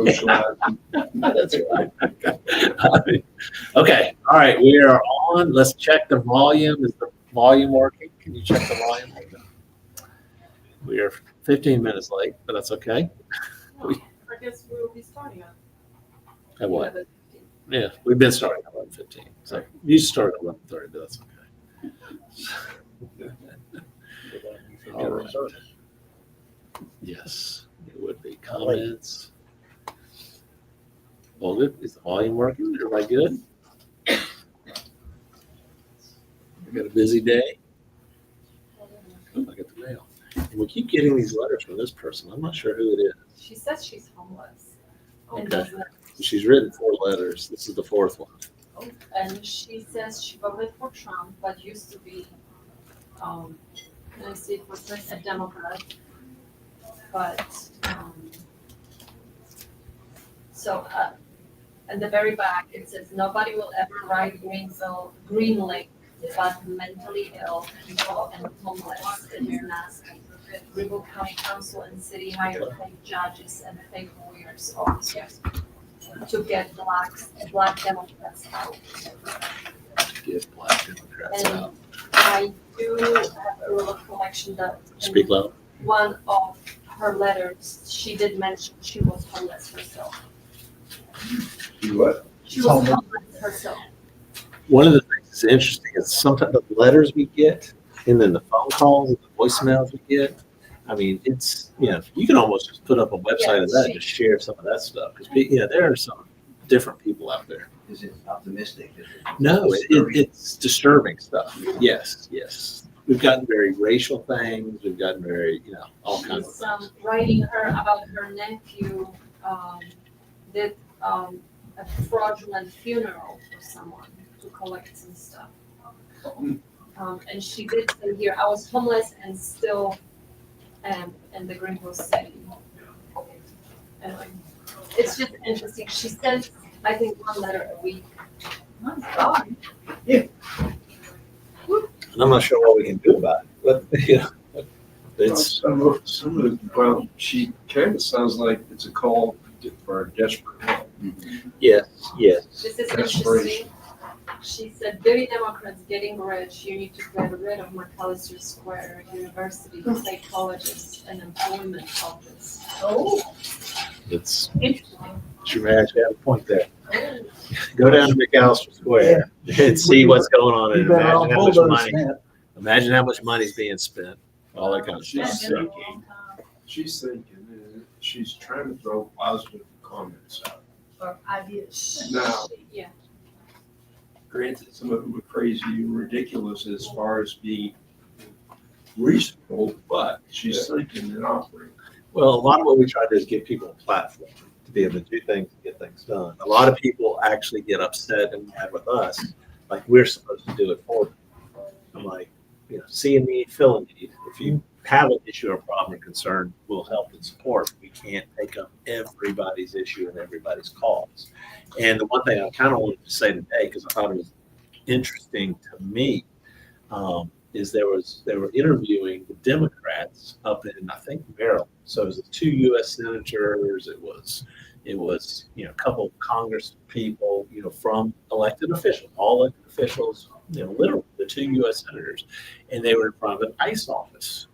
That's right. Okay. All right. We are on. Let's check the volume. Is the volume working? Can you check the volume? We are 15 minutes late, but that's okay. I guess we'll be starting At what? Yeah, we've been starting at 11:15. So you start at 11:30, but that's okay. All right. Yes, it would be comments. All good. Is the volume working? Everybody good? We got a busy day. Oh, I got the mail. And we keep getting these letters from this person. I'm not sure who it is. She says she's homeless. Okay. She's written 4 letters. This is the 4th one. And she says she voted for Trump, but used to be, let's see, it was a Democrat. But, at the very back, it says, nobody will ever write Green Lake, but mentally ill people and homeless in your nasty. Greenville County Council and city hired fake judges and fake lawyers officers to get black Democrats out. Get black Democrats And out. I do have a little collection that Speak loud. one of her letters, she did mention she was homeless herself. You what? She was homeless herself. One of the things that's interesting is sometimes the letters we get and then the phone calls and the voicemails we get. I mean, it's, you can almost just put up a website of that and just share some of that stuff. Because, there are some different people out there. Is it optimistic? No, it's disturbing stuff. Yes. We've gotten very racial things. We've gotten very, all kinds of things. She's writing her about her nephew did a fraudulent funeral for someone to collect some stuff. And she did say here, I was homeless and still am in the Greenville city. Anyway, it's just interesting. She sends, I think, 1 letter a week. My God. Yeah. And I'm not sure what we can do about it, but it's Well, she kind of sounds like it's a call for desperate help. yes. This is Desperation. interesting. She said, dirty Democrats getting rich, you need to get rid of McAllister Square University, psychologists, and employment office. Oh, It's Interesting. she may actually have a point there. Go down to McAllister Square and see what's going on and imagine how much money's being spent. All that kind of stuff. She's thinking, she's trying to throw positive comments out. or ideas. Now, Yeah. granted, some of them are crazy and ridiculous as far as being reasonable, but she's thinking and operating. Well, a lot of what we try to do is give people a platform to be able to do things and get things done. A lot of people actually get upset and mad with us, like we're supposed to do it for them. I'm like, see a need, fill a need. If you have an issue or problem or concern, we'll help and support. We can't take up everybody's issue and everybody's cause. And the one thing I kind of wanted to say today, because I thought it was interesting to me, is they were interviewing the Democrats up in, I think, Maryland. So it was 2 U.S. senators. It was a couple of Congress people, from elected officials, all elected officials, literally the 2 U.S. senators, and they were in front of an ICE office.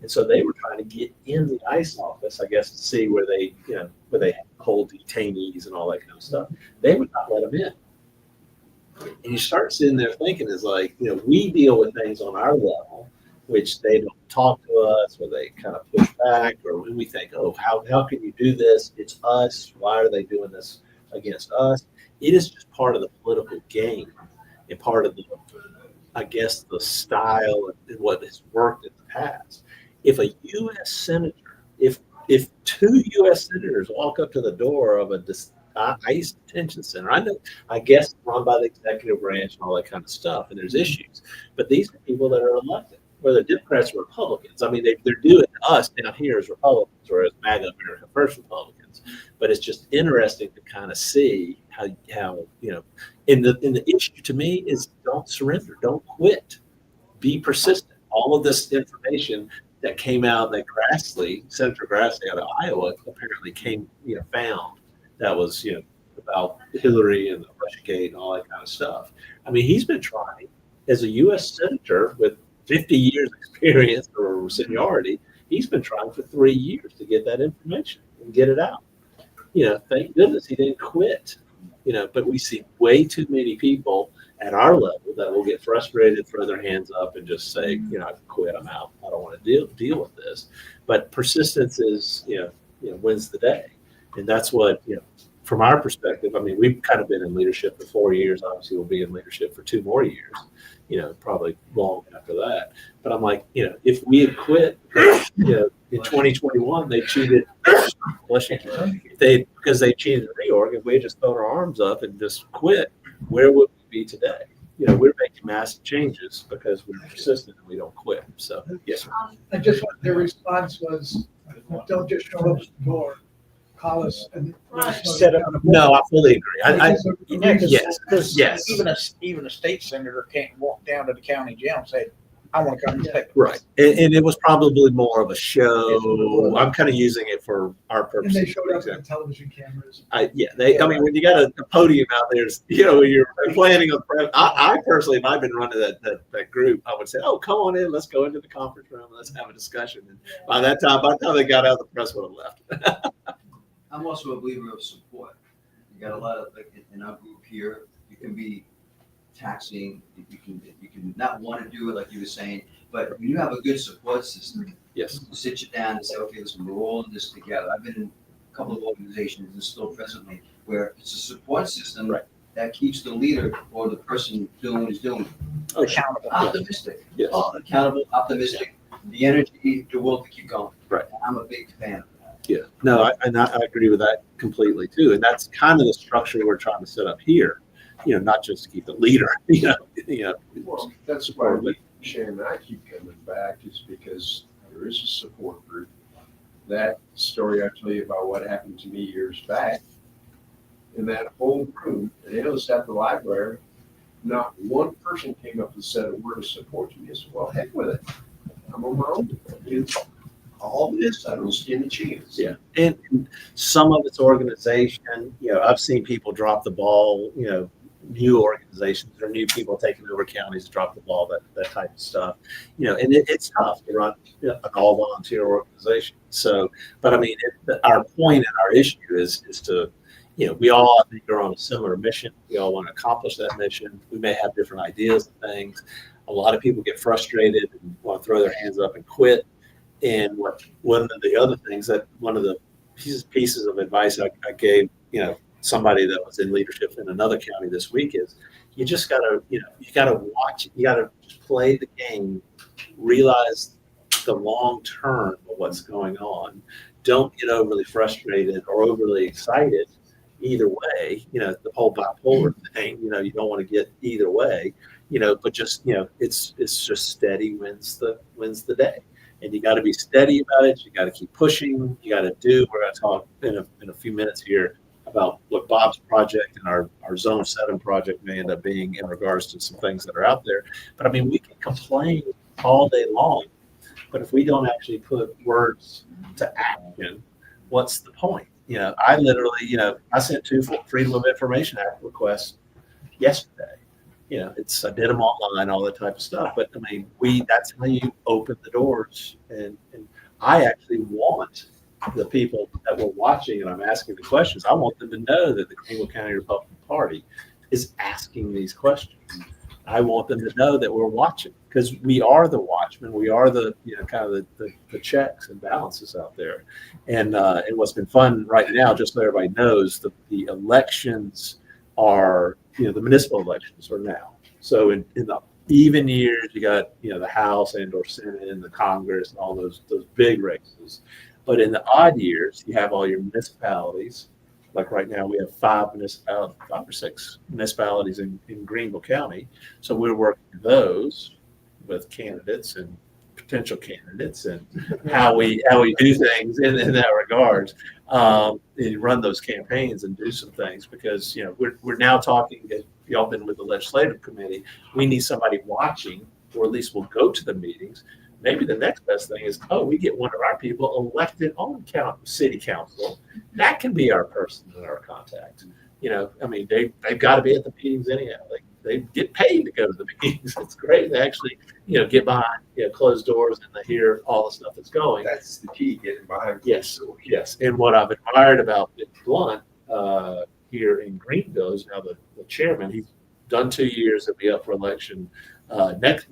And so they were trying to get in the ICE office, I guess, to see where they hold detainees and all that kind of stuff. They would not let them in. And you start sitting there thinking, is like, we deal with things on our level, which they don't talk to us, or they kind of push back, or when we think, oh, how can you do this? It's us. Why are they doing this against us? It is just part of the political game and part of the, I guess, the style and what has worked in the past. If a U.S. senator, if 2 U.S. senators walk up to the door of a ICE detention center, I guess run by the executive branch and all that kind of stuff, and there's issues, but these are people that are elected, whether Democrats or Republicans. I mean, they're doing us down here as Republicans or as MAGA America First Republicans, but it's just interesting to kind of see how and the issue to me is don't surrender, don't quit, be persistent. All of this information that came out that Senator Grassley out of Iowa apparently found that was, about Hillary and the Russiagate and all that kind of stuff. I mean, he's been trying as a U.S. senator with 50 years experience or seniority. He's been trying for 3 years to get that information and get it out. Thank goodness he didn't quit. But we see way too many people at our level that will get frustrated, throw their hands up, and just say, I quit, I'm out, I don't want to deal with this. But persistence is, wins the day, and that's what from our perspective. I mean, we've kind of been in leadership for 4 years. Obviously, we'll be in leadership for 2 more years. Probably long after that. But I'm like, if we had quit, in 2021 they cheated. Because they cheated the reorg. If we had just thrown our arms up and just quit, where would we be today? We're making massive changes because we're persistent and we don't quit. So yes, sir. I just want their response was, don't just show up at the door, call us and Set up. No, I fully agree. Yes, because Yes. even a state senator can't walk down to the county jail and say, "I want to come and take." Right, and it was probably more of a show. I'm kind of using it for our and purposes. they showed up with television cameras. I mean, when you got a podium out there, you're planning on. I personally, if I've been running that group, I would say, "Oh, come on in, let's go into the conference room, let's have a discussion." And by the time they got out, the press would have left. I'm also a believer of support. You got a lot of, like in our group here, you can be taxing, you can not want to do it like you were saying, but when you have a good support system, Yes. to sit you down and say, okay, listen, we're all in this together. I've been in a couple of organizations and still presently where it's a support system Right. that keeps the leader or the person doing what he's doing Accountable. optimistic. Yes. Accountable, optimistic, the energy, the will to keep going. Right. I'm a big fan of that. Yeah, no, I agree with that completely too, and that's kind of the structure we're trying to set up here. Not just to keep the leader. Well, that's why Shannon and I keep coming back, is because there is a support group. That story I tell you about what happened to me years back, in that whole room, and it was at the library, not one person came up and said a word of support to me. I said, well, heck with it. I'm on my own. All this, I don't stand a chance. Yeah, and some of it's organization. I've seen people drop the ball. New organizations or new people taking over counties drop the ball. That type of stuff. And it's tough to run an all volunteer organization. So, but I mean, our point and our issue is to, we all, I think, are on a similar mission. We all want to accomplish that mission. We may have different ideas and things. A lot of people get frustrated and want to throw their hands up and quit. And one of the other things that one of the pieces of advice I gave, somebody that was in leadership in another county this week is you just gotta, you gotta watch, you gotta play the game, realize the long term of what's going on. Don't get overly frustrated or overly excited either way. The whole bipolar thing, you don't want to get either way, but just, it's just steady wins the day. And you got to be steady about it. You got to keep pushing. You got to do. We're going to talk in a few minutes here about what Bob's project and our Zone 7 project may end up being in regards to some things that are out there. But I mean, we can complain all day long, but if we don't actually put words to action, what's the point? I literally, I sent 2 Freedom of Information Act requests yesterday. I did them online, all that type of stuff. But I mean, that's how you open the doors. And I actually want the people that were watching and I'm asking the questions, I want them to know that the Greenville County Republican Party is asking these questions. I want them to know that we're watching, because we are the watchmen. We are the, kind of the checks and balances out there. And what's been fun right now, just so everybody knows, the elections are, the municipal elections are now. So in the even years, you got, the House and or Senate and the Congress and all those big races. But in the odd years, you have all your municipalities. Like right now, we have 5 or 6 municipalities in Greenville County. So we're working those with candidates and potential candidates and how we do things in that regards. And run those campaigns and do some things, because we're now talking. If y'all been with the legislative committee, we need somebody watching, or at least we'll go to the meetings, maybe the next best thing is, oh, we get one of our people elected on city council. That can be our person in our contact. You know, I mean, they've got to be at the meetings anyhow. They get paid to go to the meetings. It's great to actually, you know, get behind, you know, closed doors and to hear all the stuff that's going. That's the key, getting behind. Yes, yes. And what I've admired about Ben Blunt here in Greenville is now the chairman. He's done 2 years. He'll be up for election next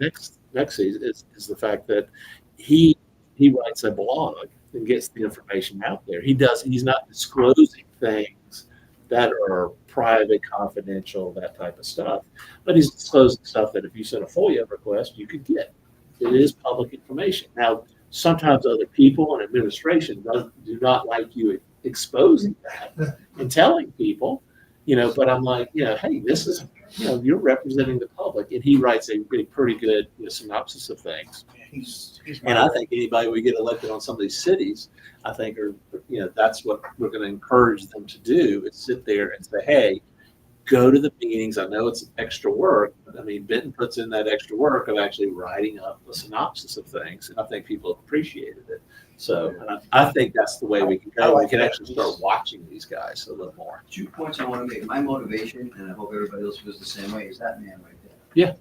season. Is the fact that he writes a blog and gets the information out there. He's not disclosing things that are private, confidential, that type of stuff. But he's disclosing stuff that if you send a FOIA request, you could get. It is public information. Now, sometimes other people and administration do not like you exposing that and telling people, you know, but I'm like, you know, hey, this is, you know, you're representing the public. And he writes a pretty good, you know, synopsis of things. And I think anybody we get elected on some of these cities, I think are, you know, that's what we're going to encourage them to do, is sit there and say, hey, go to the meetings. I know it's extra work, but I mean, Benton puts in that extra work of actually writing up a synopsis of things. And I think people have appreciated it. So and I think that's the way we can go. We can actually start watching these guys a little more. 2 points I want to make. My motivation, and I hope everybody else feels the same way, is that man right there. Yeah.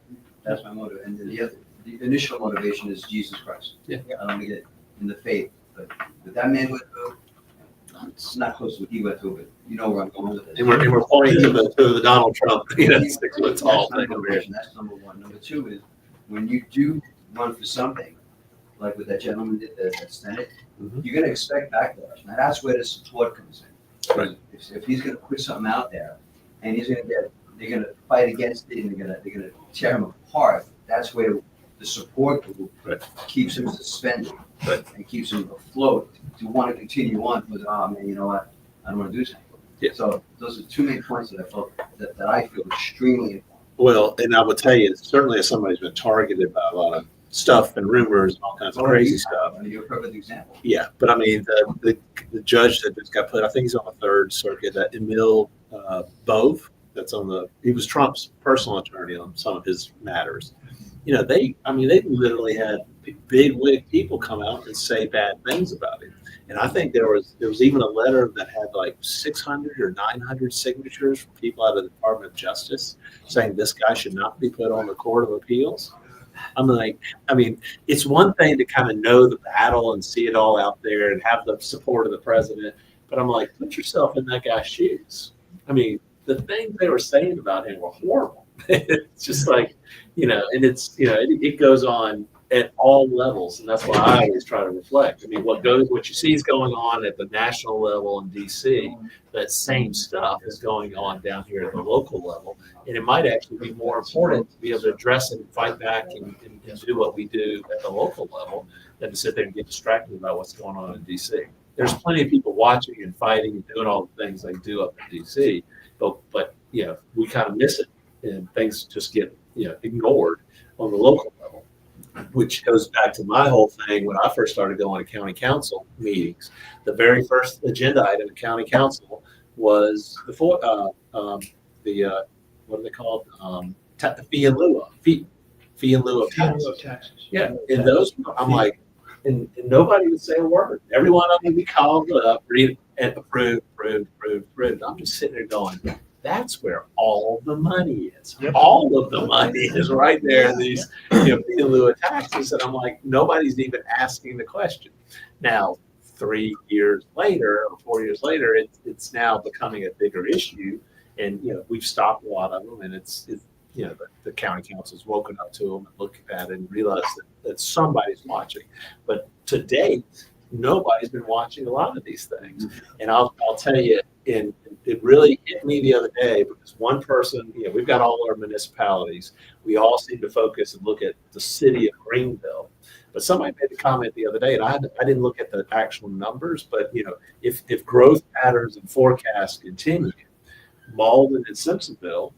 That's my motive. And then the initial motivation is Jesus Christ. Yeah. I don't want to get in the faith, but that man went through, it's not close to what he went through, but you know where I'm going with it. And we're pointing to the Donald Trump, you know, 6 foot tall That's my thing over here. motivation. That's number one. Number two is when you do run for something, like what that gentleman did, that Senate, you're going to expect backlash. Now that's where the support comes in. Right. If he's going to put something out there, and they're going to fight against it, and they're going to tear him apart. That's where the support group keeps him suspended and keeps him afloat to want to continue on with, oh man, you know what, I don't want to do something. Yeah. So those are two main points that I felt that I feel extremely important. Well, and I will tell you, certainly as somebody's been targeted by a lot of stuff and rumors and all kinds of crazy stuff. I mean, you're a perfect example. Yeah, but I mean, the judge that just got put, I think he's on the Third Circuit, that Emil Bove, he was Trump's personal attorney on some of his matters. You know, they literally had big wig people come out and say bad things about him. And I think there was even a letter that had like 600 or 900 signatures from people out of the Department of Justice saying this guy should not be put on the Court of Appeals. I'm like, I mean, it's one thing to kind of know the battle and see it all out there and have the support of the president, but I'm like, put yourself in that guy's shoes. I mean, the things they were saying about him were horrible. It's just like, you know, and it's, you know, it goes on at all levels, and that's why I always try to reflect. I mean, what you see is going on at the national level in DC, that same stuff is going on down here at the local level, and it might actually be more important to be able to address and fight back and do what we do at the local level than to sit there and get distracted about what's going on in DC. There's plenty of people watching and fighting and doing all the things they do up in DC, but you know, we kind of miss it, and things just get, you know, ignored on the local level. Which goes back to my whole thing when I first started going to county council meetings. The very first agenda item at county council was the what are they called? The fee in lieu of taxes. Yeah, and those I'm like, and nobody would say a word. Every one of them we called up, read and approved. I'm just sitting there going, that's where all the money is. Yep. All of the money is right there in these, you know, fee in lieu of taxes. And I'm like, nobody's even asking the question. Now, 3 years later or 4 years later, it's now becoming a bigger issue. And, you know, we've stopped a lot of them, and it's you know, the county council's woken up to them and looked at it and realized that somebody's watching. But to date, nobody's been watching a lot of these things. And I'll tell you, and it really hit me the other day because one person, you know, we've got all our municipalities. We all seem to focus and look at the city of Greenville. But somebody made a comment the other day, and I didn't look at the actual numbers, but, you know, if growth patterns and forecasts continue, Malden and Simpsonville,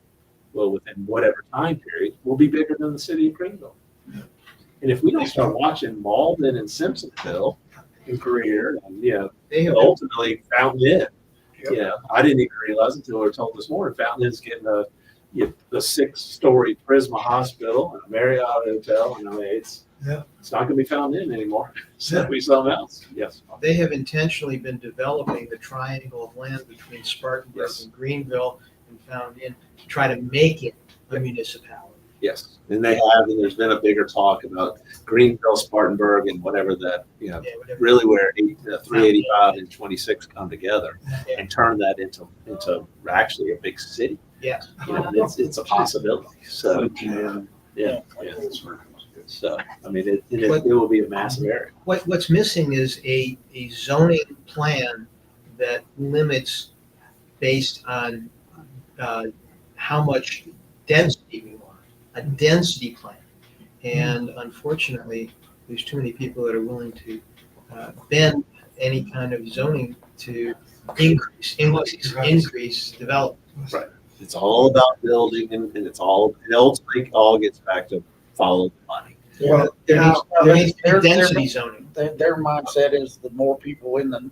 well, within whatever time period, will be bigger than the city of Greenville. And if we don't start watching Malden and Simpsonville and Greer, and, you know, ultimately Fountain Inn, you know, I didn't even realize until we were told this morning, Fountain Inn's getting the 6-story Prisma Hospital and a Marriott hotel, and I mean, Yeah. It's not gonna be found in anymore. It's gonna be something else. Yes. They have intentionally been developing the triangle of land between Spartanburg Yes. and Greenville and Found in to try to make it a municipality. Yes. And they have, and there's been a bigger talk about Greenville, Spartanburg, and whatever that, Yeah, whatever. really where 385 and 26 come together Yeah. and turn that into actually a big city. Yes. It's a possibility. So, yeah. So, I mean, it will be a massive area. What's missing is a zoning plan that limits based on how much density we want, a density plan. And unfortunately, there's too many people that are willing to bend any kind of zoning to increase development. Right. It's all about building, and it ultimately all gets back to follow the money. Well, There needs to Their- be density zoning. Their mindset is the more people in the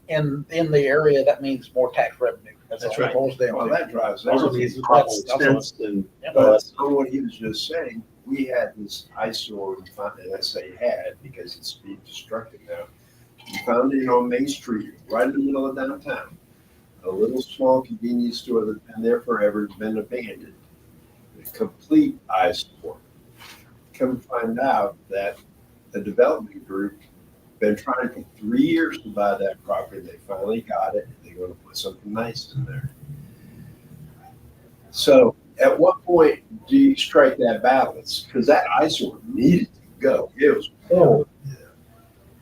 area, that means more tax revenue. That's all it right. boils down Well, to. that drives Also everything. means probably expense and But on what he was just saying, we had this eyesore, and I say had because it's being destructed now. We found it on Main Street, right in the middle of downtown. A little small convenience store that's been there forever, has been abandoned. A complete eyesore. Come to find out that the development group been trying for 3 years to buy that property. They finally got it. They're going to put something nice in there. So at what point do you strike that balance? Because that eyesore needed to go. It was horrible.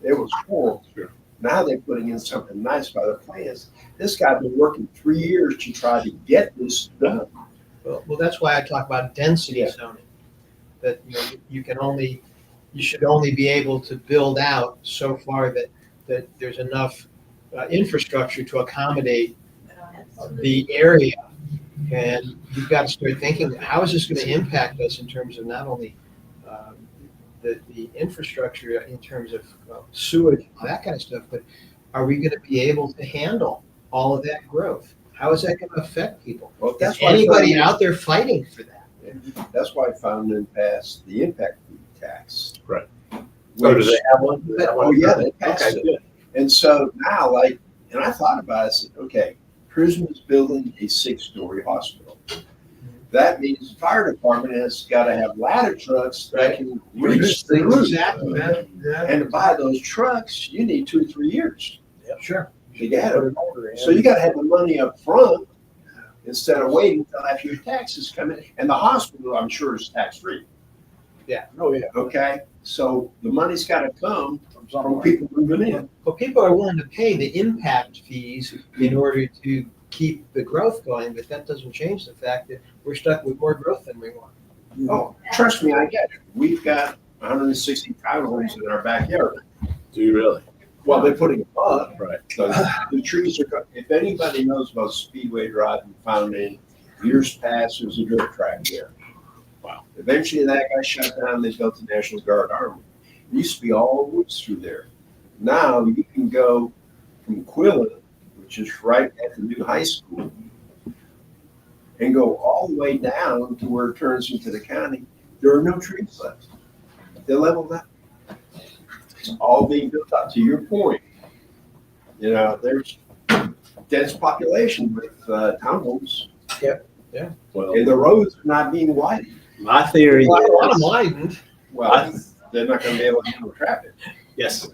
It was horrible. Sure. Now they're putting in something nice by the plans. This guy's been working 3 years to try to get this done. Well, that's why I talk about density Yeah. zoning. That, you should only be able to build out so far that there's enough infrastructure to accommodate the area. And you've got to start thinking, how is this going to impact us in terms of not only the infrastructure, in terms of sewage, that kind of stuff, but are we going to be able to handle all of that growth? How is that going to affect people? Well, Is that's why anybody Fountain- out there fighting for that? That's why Fountain passed the impact fee tax. Right. So do they have one? Do they have one? Oh, yeah, they passed Okay, it. good. And so now, and I thought about it, I said, okay, Prisma's building a 6-story hospital. That means the fire department has got to have ladder trucks that can reach the roof. Exactly. And to buy those trucks, you need 2 or 3 years Sure. to get Put them. an order in. So you got to have the money up front instead of waiting until after your taxes come in. And the hospital, I'm sure, is tax-free, Oh, yeah. okay? So the money's got to come From from somewhere. people moving in. Well, people are willing to pay the impact fees in order to keep the growth going, but that doesn't change the fact that we're stuck with more growth than we want. Oh, trust me, I get it. We've got 160 townhomes in our backyard. Do you really? Well, they're putting them up. Right. The trees are, if anybody knows about Speedway Drive and Fountain, years past, there's a dirt track there. Wow. Eventually that got shut down, they built the National Guard Army. It used to be all woods through there. Now you can go from Quillen, which is right at the new high school, and go all the way down to where it turns into the county. There are no trees left. They're leveled up. It's all being built up. To your point, there's dense population with townhomes, Well, and the roads are not being widened. my theory Well, a lot of is, widened. Well, they're not going to be able to handle traffic. yes,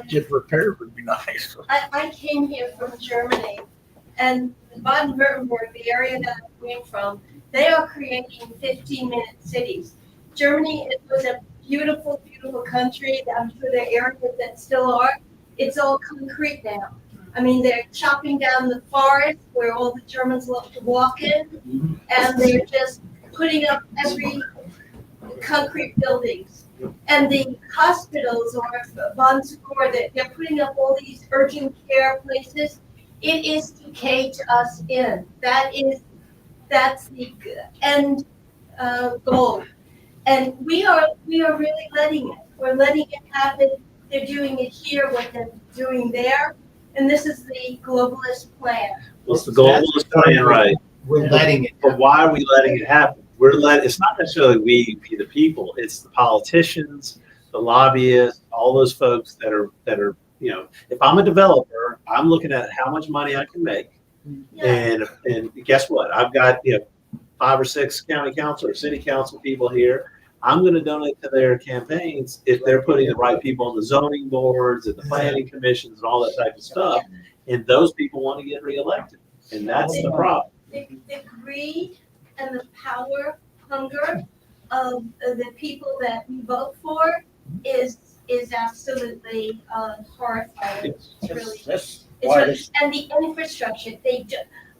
Just repair would be nice. I came here from Germany, and Baden-Württemberg, the area that I came from, they are creating 15-minute cities. Germany, it was a beautiful, beautiful country. I'm sure there are areas that still are. It's all concrete now. I mean, they're chopping down the forest where all the Germans love to walk in, and they're just putting up every concrete buildings. And the hospitals or Bon Secours, they're putting up all these urgent care places. It is to cage us in. That's the end goal. And we are really letting it. We're letting it happen. They're doing it here, what they're doing there. And this is the globalist plan. what's the goal? Let's plan right. We're letting it. But why are we letting it happen? it's not necessarily we be the people, it's the politicians, the lobbyists, all those folks that are, if I'm a developer, I'm looking at how much money I can make. And guess what? I've got, 5 or 6 county council or city council people here. I'm going to donate to their campaigns if they're putting the right people on the zoning boards and the planning commissions and all that type of stuff. And those people want to get reelected. And that's the problem. The greed and the power hunger of the people that we vote for is absolutely horrifying. It's really, That's it's why really, this, and the infrastructure,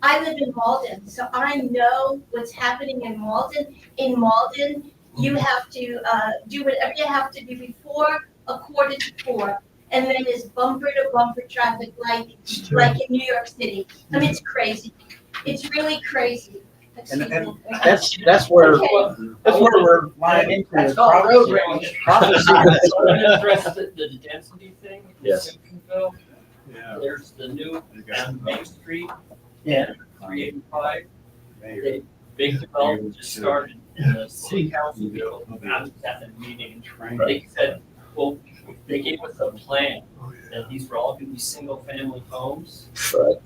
I live in Malden, so I know what's happening in Malden. In Malden, you have to do whatever you have to do before 3:45, and then it's bumper to bumper traffic like in New York City. I mean, it's crazy. It's really crazy. and that's where we're lining into. That's is called road prophecy. rage. Prophecy. So I'm gonna address the density thing. in Yes. Simpsonville. There's the new Main Street. Yeah. 385. They big development just started in the city council bill. I was at the meeting. They said, well, they gave us a plan that these were all gonna be single family homes. Right.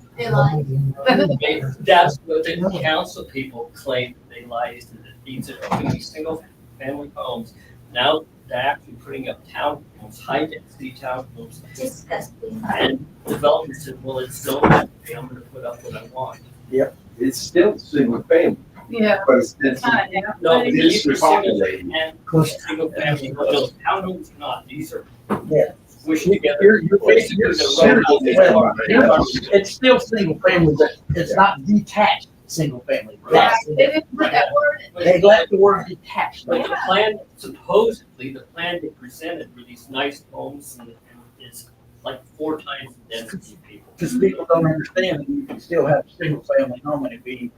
That's what the council people claim they lied, that these are gonna be single family homes. Now they're actually putting up townhomes, high density townhomes, Disgusting. and developers said, well, it's so empty, I'm gonna put up what I want. It's still single family, Yeah. but it's density. No, It these is are single populated. and single family, but those townhomes are not, these are Yeah. squished together. You're basically Well, it's still single family, but it's not detached single family. That's, They didn't put that word in. they left the word detached. But the plan, supposedly, the plan they presented were these nice homes and it's like 4 times the density of people. Because people don't understand that you can still have a single family home and it be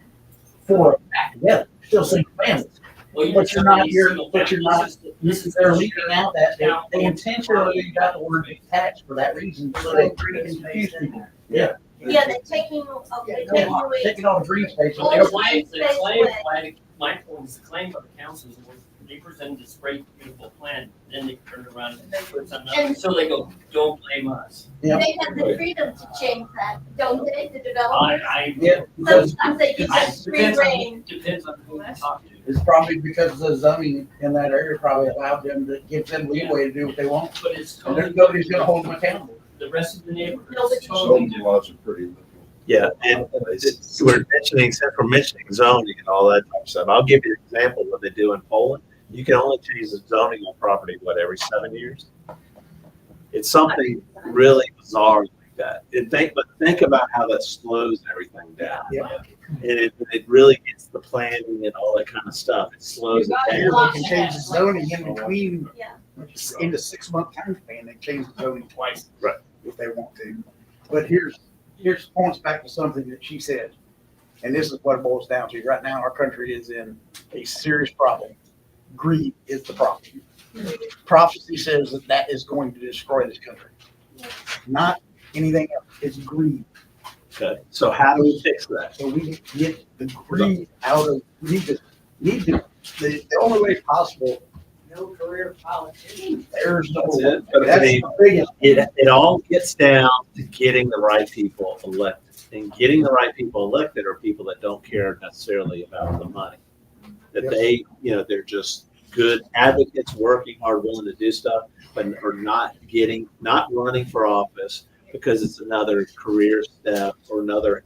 4 back together, still single family. Well, you But you're not just- here, but you're not, This is they're leaving out that they intentionally got the word detached for that reason, so they confuse people. Yeah. Yeah, they're taking away. Taking all the green space. All Their the claim, green space my point is the claim of the councils was they presented this great, beautiful plan, then they turned around and put something up, so they go, don't blame us. Yeah. They have the freedom to change that, don't they, the developers? Yeah, because Sometimes they give us free rein. Depends on who you talk to. it's probably because the zoning in that area probably allowed them to give them leeway to do what they want. But it's And totally. nobody's gonna hold them accountable. The rest of the neighborhood Nobody- is totally Zoning laws are pretty liberal. Yeah, and since we're mentioning zoning and all that type of stuff, I'll give you an example of what they do in Poland. You can only change the zoning on property, every 7 years? It's something really bizarre like that. But think about how that slows everything down. Yeah. And it really gets the planning and all that kind of stuff. It slows it They down. can change the zoning in between, Yeah. in the 6-month time span, they change the zoning twice. Right. If they want to. But here's points back to something that she said, and this is what it boils down to. Right now, our country is in a serious problem. Greed is the problem. Prophecy says that is going to destroy this country. Not anything else, it's greed. Okay, so how do we fix that? So we need to get the greed out of, we need to, the only way possible, no career politician. there's no, That's it. But I that's mean, the biggest. it all gets down to getting the right people elected. And getting the right people elected are people that don't care necessarily about the money. That they, they're just good advocates, working hard, willing to do stuff, but are not running for office because it's another career step or another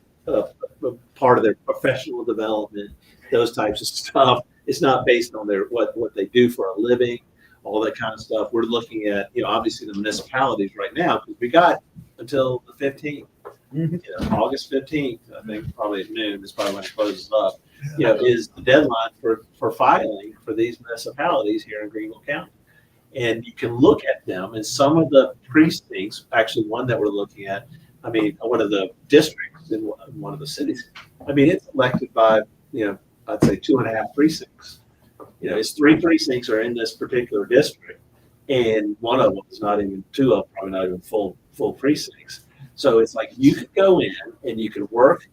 part of their professional development, those types of stuff. It's not based on what they do for a living, all that kind of stuff. We're looking at, obviously the municipalities right now, because we got until the 15th, August 15th, I think probably at noon is probably when it closes up, is the deadline for filing for these municipalities here in Greenville County. And you can look at them and some of the precincts, actually one that we're looking at, one of the districts in one of the cities, it's elected by, I'd say 2.5 precincts. It's 3 precincts are in this particular district, and one of them is not even, 2 of them probably not even full precincts. So it's like you could go in and you could work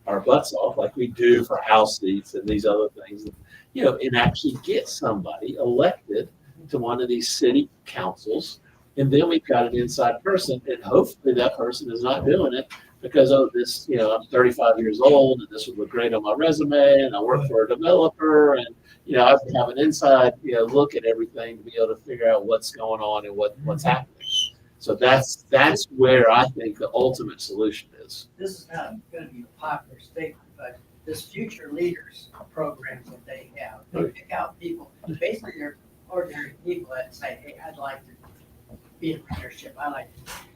our butts off like we do for House seats and these other things, you know, and actually get somebody elected to one of these city councils. And then we've got an inside person, and hopefully that person is not doing it because, oh, this, you know, I'm 35 years old and this would look great on my resume and I work for a developer and, you know, I have an inside, you know, look at everything to be able to figure out what's going on and what's happening. So that's where I think the ultimate solution is. This is not gonna be a popular statement, but this future leaders programs that they have, they pick out people, basically they're ordinary people that say, hey, I'd like to be in leadership,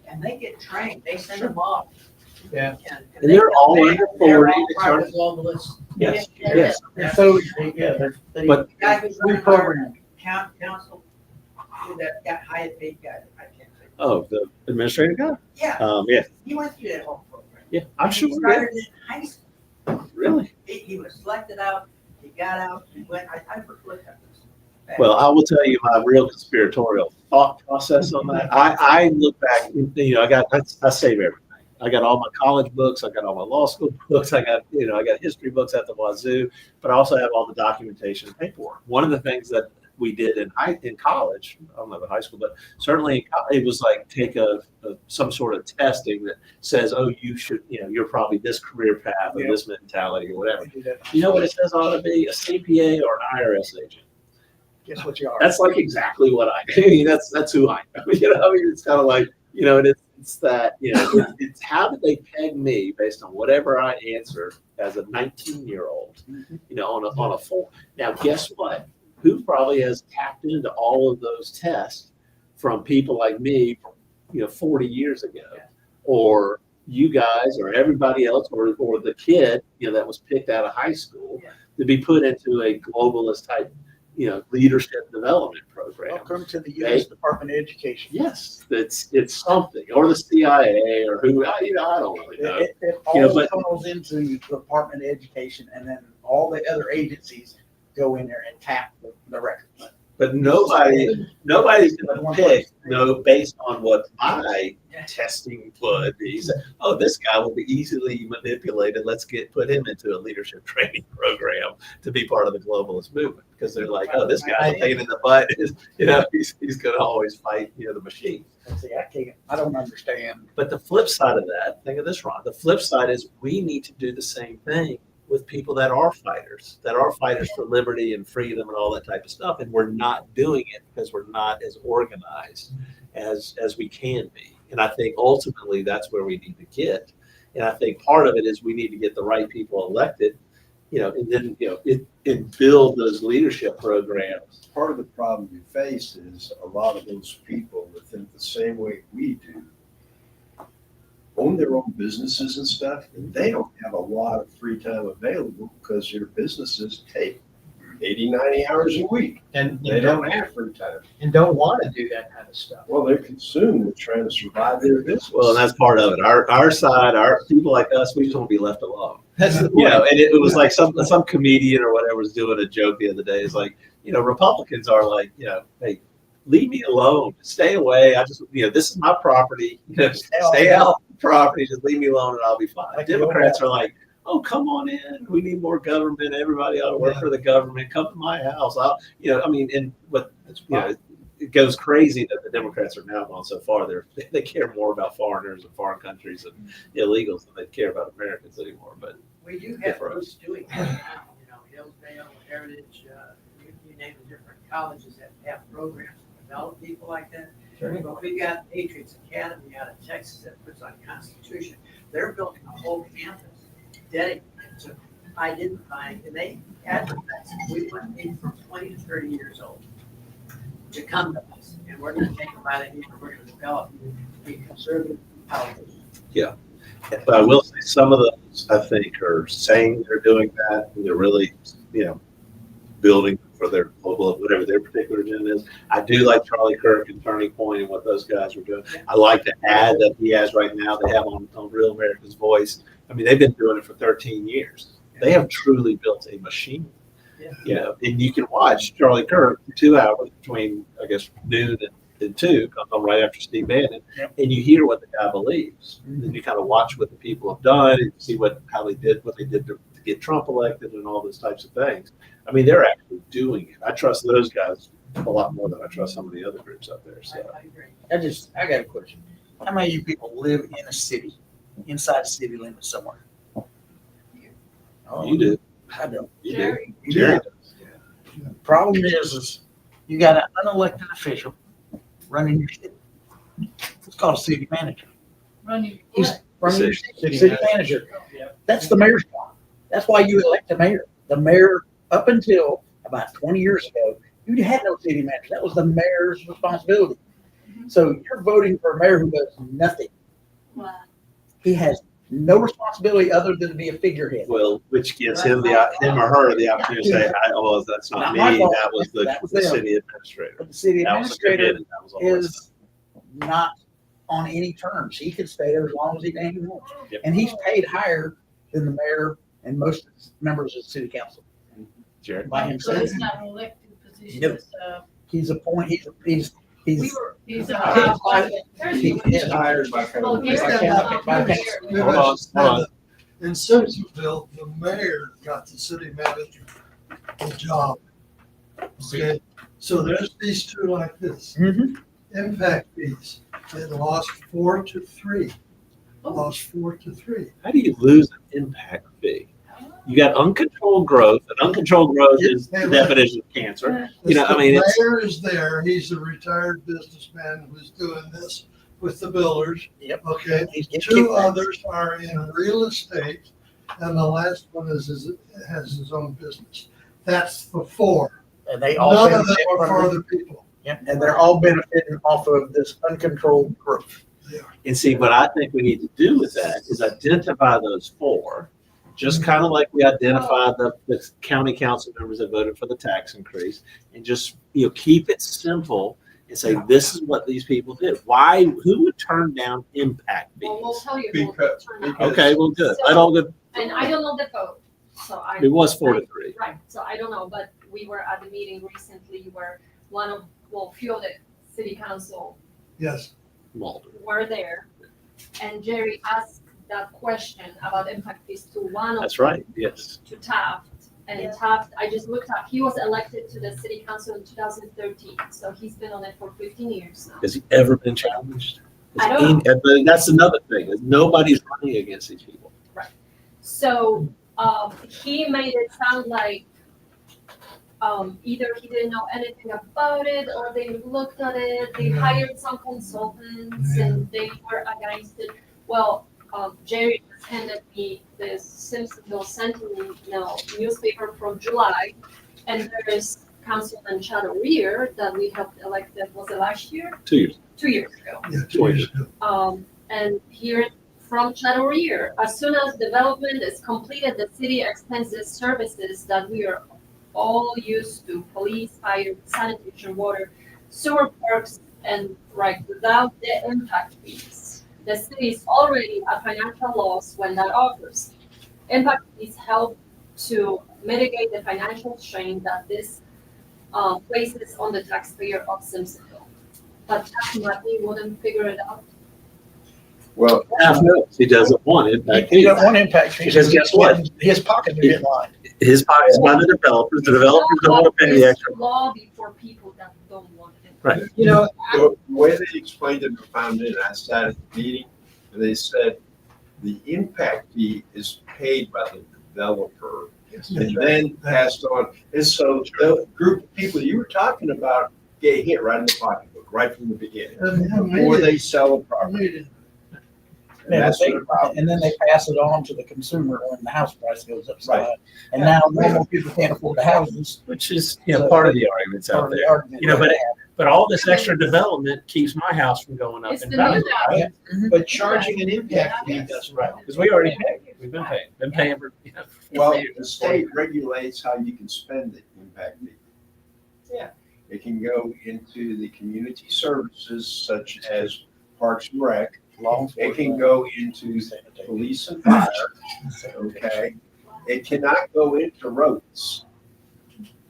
and they get trained, they send them off. Yeah. And they're all under 40. They're all part of the globalists. Yes, Yeah. yes. They're so, they But The guy who's running our reprogrammed. council, that got hired paid guy, I can't say. Oh, the administrator guy? Yeah, Yeah, he went through that whole program. yeah, I'm sure. He started in high school. Really? He was selected out, he got out, he went, I looked at this. Well, I will tell you my real conspiratorial thought process on that. I look back, you know, I save everything. I got all my college books, I got all my law school books, I got history books at the wazoo, but I also have all the documentation and paperwork. One of the things that we did in college, I don't know about high school, but certainly in college, it was like take some sort of testing that says, oh, you should, you know, you're probably this career path or this mentality or whatever. You know what it says ought to be? A CPA or an IRS agent. Guess what you are. That's like exactly what I do. That's who I am. You know, I mean, it's kind of like, you know, it's that, you know, it's how did they peg me based on whatever I answered as a 19-year-old, you know, on a form. Now, guess what? Who probably has tapped into all of those tests from people like me, you know, 40 years ago, or you guys, or everybody else, or the kid, you know, that was picked out of high school to be put into a globalist type, you know, leadership development program. Welcome to the U.S. Department of Education. Yes, it's something, or the CIA, or who, you know, I don't really know. It You know, all but- funnels into the Department of Education, and then all the other agencies go in there and tap the records. But nobody's going to pick, based on what my testing would be. Say, oh, this guy will be easily manipulated. Let's put him into a leadership training program to be part of the globalist movement, because they're like, oh, this guy's a pain in the butt. You know, he's going to always fight, you know, the machine. See, I don't understand. But the flip side of that, think of this, Ron. The flip side is we need to do the same thing with people that are fighters for liberty and freedom and all that type of stuff. And we're not doing it because we're not as organized as we can be. And I think ultimately that's where we need to get. And I think part of it is we need to get the right people elected, you know, and then, you know, and build those leadership programs. Part of the problem we face is a lot of those people that think the same way we do own their own businesses and stuff, and they don't have a lot of free time available because their businesses take 80, 90 hours a week. And They don't have free time. and don't want to do that kind of stuff. Well, they're consumed with trying to survive their business. Well, and that's part of it. Our side, our people like us, we just want to be left alone. That's the You point. know, and it was like some comedian or whatever was doing a joke the other day. It's like, you know, Republicans are like, you know, hey, leave me alone, stay away. I just, you know, this is my property. You know, stay out of the property. Just leave me alone, and I'll be fine. Like Democrats are like, oh, come on in. We need more government. Everybody ought to work for the government. Come to my house. You know, I mean, and what, you know, it goes crazy that the Democrats are now gone so far. They care more about foreigners and foreign countries and illegals than they care about Americans anymore. But We do have groups doing that now, you know, Hillsdale, Heritage, you name the different colleges that have programs to develop people like that. But we got Patriots Academy out of Texas that puts on Constitution. They're building a whole campus dedicated to identifying, and they advertise, we want people from 20 to 30 years old to come to us, and we're going to take them by the hand, and we're going to develop a conservative politics. But I will say some of those, I think, are saying they're doing that, and they're really, you know, building for their global, whatever their particular agenda is. I do like Charlie Kirk and Turning Point and what those guys are doing. I like the ad that he has right now. They have on Real America's Voice. I mean, they've been doing it for 13 years. They have truly built a machine. Yeah. You know, and you can watch Charlie Kirk for 2 hours between, I guess, noon did too, comes on right after Steve Bannon, Yep. and you hear what the guy believes. Then you kind of watch what the people have done and see what they did to get Trump elected and all those types of things. I mean, they're actually doing it. I trust those guys a lot more than I trust some of the other groups out there. So I agree. I got a question. How many of you people live in a city, inside the city limits somewhere? Oh, you do. I don't. You Jerry. do. Jerry does. Problem is you got an unelected official running your city. It's called a city manager. Running, He's what? running your City city manager. Yeah. That's the mayor's job. That's why you elect the mayor. The mayor, up until about 20 years ago, you had no city manager. That was the mayor's responsibility. So you're voting for a mayor who does nothing. Wow. He has no responsibility other than to be a figurehead. Well, which gives him or her the opportunity to say, "Oh, that's not Not me. my fault. That was That was the them." city administrator. But the city That was a administrator committee. That was all that stuff." is not on any terms. He can stay there as long as he damn wants. Yep. And he's paid higher than the mayor and most of the members of the city council Jared. by So himself. it's not an elected position, No. it's, He's appointed, he's, We were. he's he's hired by Oh, here's By the, county, by um, county. Hold on, hold on. In Simpsonville, the mayor got the city manager the job. Okay, so there's these two like this, Mhm. impact fees, they lost 4-3. Lost 4-3. How do you lose an impact fee? You got uncontrolled growth, and uncontrolled growth is the definition of cancer. You know, I mean, The it's mayor is there, he's a retired businessman who's doing this with the builders. Yep. Okay, He's getting two kickbacks. others are in real estate, and the last one has his own business. That's the four. And they all None of them benefit are for from, other people. yep, and they're all benefiting off of this uncontrolled growth. and see what I think we need to do with that is identify those four, just kind of like we identified the county council members that voted for the tax increase, and just keep it simple and say this is what these people did. Why? Who would turn down impact Well, we'll fees? tell you. who Because- turned out. Okay, well, good. So- Let all good. And I don't know the vote, so I. It was 4-3. Right, so I don't know, but we were at the meeting recently where few of the city council Yes. Mulder. were there. And Jerry asked that question about impact fees to one of. That's right. Yes. To Taft. And Yeah. Taft, I just looked up, he was elected to the city council in 2013, so he's been on it for 15 years now. Has he ever been challenged? I don't know. But that's another thing. Is nobody's running against these people. So, he made it sound like, either he didn't know anything about it, or they looked at it, they hired some consultants, and they were against it. Well, Jerry just handed me this Simpsonville Sentinel newspaper from July, and there is Councilman Chad O'Rear that we have elected, was it last year? 2 years. 2 years ago. Yeah, 2 years ago. And here from Chad O'Rear, as soon as development is completed, the city extends the services that we are all used to: police, fire, sanitation, water, sewer, parks, and without the impact fees. The city is already at financial loss when that offers. Impact fees help to mitigate the financial strain that this places on the taxpayer of Simpsonville. But Martin wouldn't figure it out. Well, Half knows he doesn't want impact He fees. got one impact fee. Because guess what? His pockets are getting lined. His pocket's by the developers. The developers don't want to pay the extra. Lobby for people that don't want it. Right. the way they explained it, I found it, I sat at the meeting, and they said the impact fee is paid by the developer and then passed on. And so the group of people you were talking about get hit right in the pocketbook, right from the beginning, before they sell a property. And that's what the problem And then they pass it on to the consumer when the house price goes upside. Right. And now normal people can't afford the houses. Which is part of the arguments out Part of the there. argument. But all this extra development keeps my house from going up It's in the value. new house. But charging an impact fee doesn't. Right, because we already paid. We've been paying for. Well, for the years. state regulates how you can spend the impact fee. Yeah. It can go into the community services such as Parks and Rec. It can go into police and fire, okay? It cannot go into roads.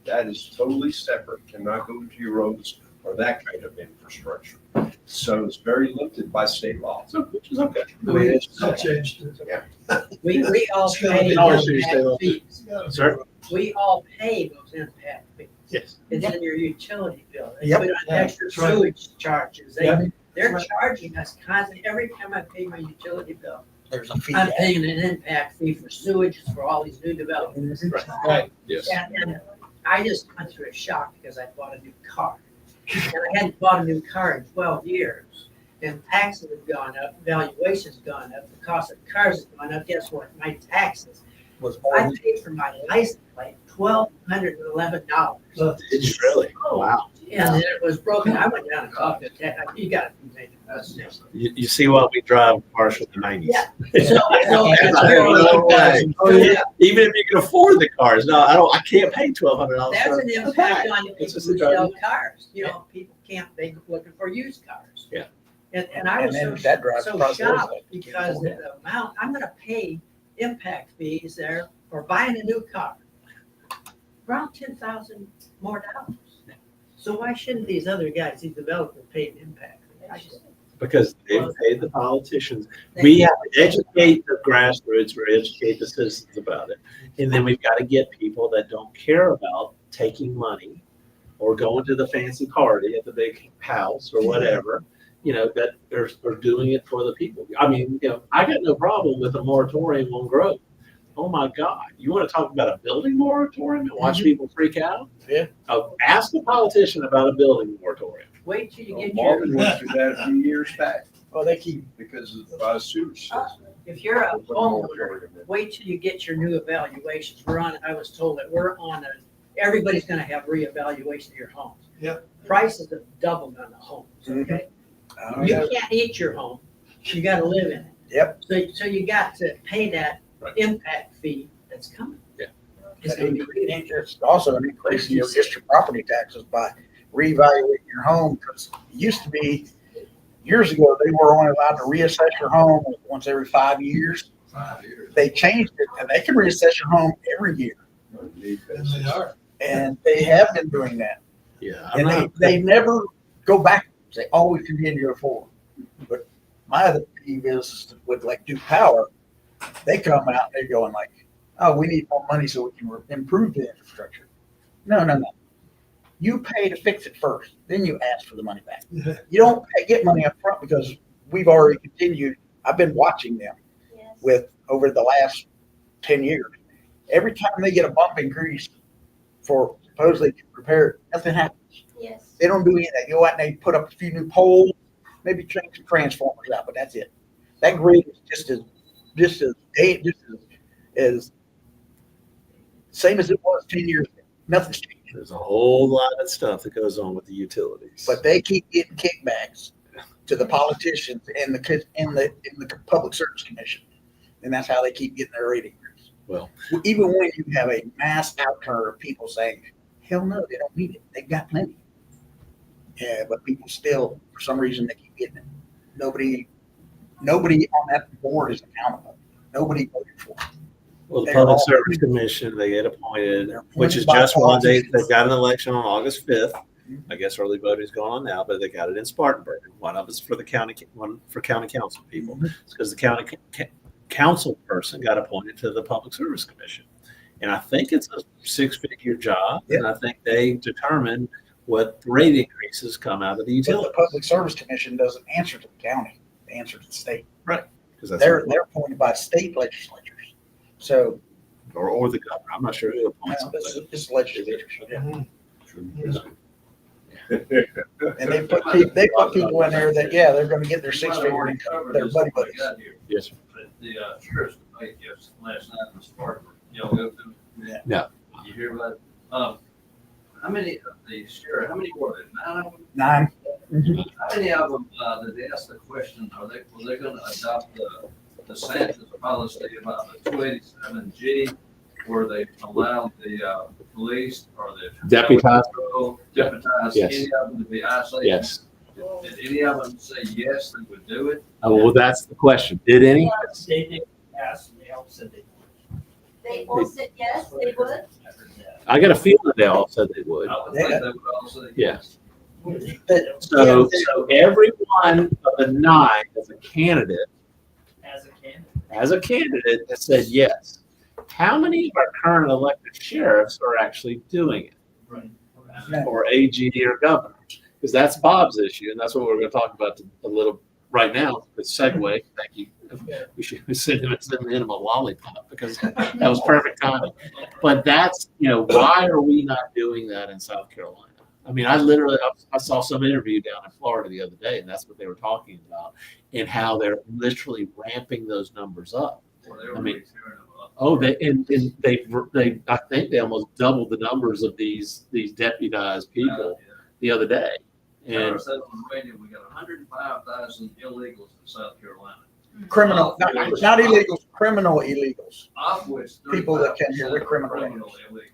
That is totally separate, cannot go into your roads or that kind of infrastructure. So it's very limited by state law. So, which is okay. I mean, We it's, changed it. We all pay can always use impact state law. fees. Sir? We all pay those impact fees. Yes. It's in your utility bill. They Yep. put on extra That's right. sewage charges. Yeah. They're charging us constantly. Every time I pay my utility bill, There's a fee. I'm paying an impact fee for sewage for all these new developments. Right. Yes. And I just went through a shock because I bought a new car. And I hadn't bought a new car in 12 years. And taxes have gone up, valuation's gone up, the cost of cars has gone up. Guess what? My taxes, Was more I paid for my license plate $1,211. Did you really? Wow. And then it was broken. I went down and talked to Ted. You got to You see why we drive cars from the 90s. Yeah. So No way. Even if you can afford the cars, no, I can't pay $1,200. that's for an a impact tag. on the It's people just who a driving- sell cars. You know, people can't, they looking for used cars. Yeah. And I And was then so, that drives so across the road. shocked because the amount, I'm gonna pay impact fees there for buying a new car. Around $10,000 more dollars. So why shouldn't these other guys, these developers, pay an impact fee? I just- Because they paid the politicians. We have to educate the grassroots, or educate the citizens about it. And then we've got to get people that don't care about taking money or going to the fancy party at the big house or whatever, you know, that are doing it for the people. I mean, you know, I got no problem with a moratorium on growth. Oh my God, you want to talk about a building moratorium and watch people freak out? Yeah. Oh, ask a politician about a building moratorium. Wait till you get Marvin your, went through that a few years back Well, they keep, because of the sewage system. if you're a homeowner, wait till you get your new evaluations. I was told that everybody's gonna have reevaluation of your homes. Yep. Prices have doubled on the homes, okay? You can't eat your home, you gotta live in it. Yep. So you got to pay that impact fee that's coming. Yeah. It's gonna be It's also an increase in just your property taxes by reevaluating your home, because it used to be, years ago, they were only allowed to reassess your home once every 5 years. 5 years. They changed it, and they can reassess your home every year, And they are. and they have been doing that. Yeah. And they never go back, they always continue to go forward. But my other peeve is with like Duke Power, they come out, they're going like, oh, we need more money so we can improve the infrastructure. No. You pay to fix it first, then you ask for the money back. Yeah. You don't get money up front, because we've already continued, I've been watching them Yes. with over the last 10 years. Every time they get a bump increase for supposedly to repair it, nothing happens. Yes. They don't do anything. They go out and they put up a few new poles, maybe change some transformers out, but that's it. That grid is just as same as it was 10 years ago. Nothing's changed. There's a whole lot of stuff that goes on with the utilities. But they keep getting kickbacks to the politicians and the Public Service Commission, and that's how they keep getting their rate increase. Well, Even when you have a mass outturn of people saying, "Hell no, they don't need it. They've got plenty." Yeah, but people still, for some reason, they keep getting it. Nobody on that board is accountable. Nobody voted for it. well, the They're Public all- Service Commission, they get appointed, They're which is appointed by just one. They've politicians. got an election on August 5th. I guess early voting is going on now, but they got it in Spartanburg. One of it's for the county, one for county council people. It's because the county council person got appointed to the Public Service Commission. And I think it's a 6-figure job. And I think they determine what rate increases come out of the But the utility. Public Service Commission doesn't answer to the county. They answer to the state. Because that's They're appointed by state legislatures. So, or the governor. I'm not sure who appoints them. it's legislatures. Yeah. Yeah. And they put people in there that, they're gonna get their 6-figure income, their buddy buddies. Yes, sir. The sheriff's debate last night was Spartanburg. Y'all go through? Yeah. No. You hear about it? How many of the sheriff, how many were there? 9 of them? 9. How many of them, did they ask the question, were they gonna adopt the Santa's policy about the 287G, where they allowed the police or the Deputized. deputize Yes. any of them to be isolated? Yes. Did any of them say yes, they would do it? Oh, well, that's the question. Did any? They didn't ask, they all said they would. They all said yes, they would. I heard that. I got a feeling they all said they would. I would think they would all say Yeah. yes. So every one of the 9 as a candidate, As a candidate. that said yes. How many of our current elected sheriffs are actually doing it? Right. Or AG or governors? Because that's Bob's issue, and that's what we're going to talk about a little right now. The segue, thank you. We should send him a lollipop because that was perfect timing. But that's, why are we not doing that in South Carolina? I mean, I saw some interview down in Florida the other day, and that's what they were talking about, and how they're literally ramping those numbers up. I mean, I think they almost doubled the numbers of these deputized people the other day. And said on the radio, we got 105,000 illegals in South Carolina. Criminal, not illegals, criminal illegals. Of which People that came here with criminal illegals.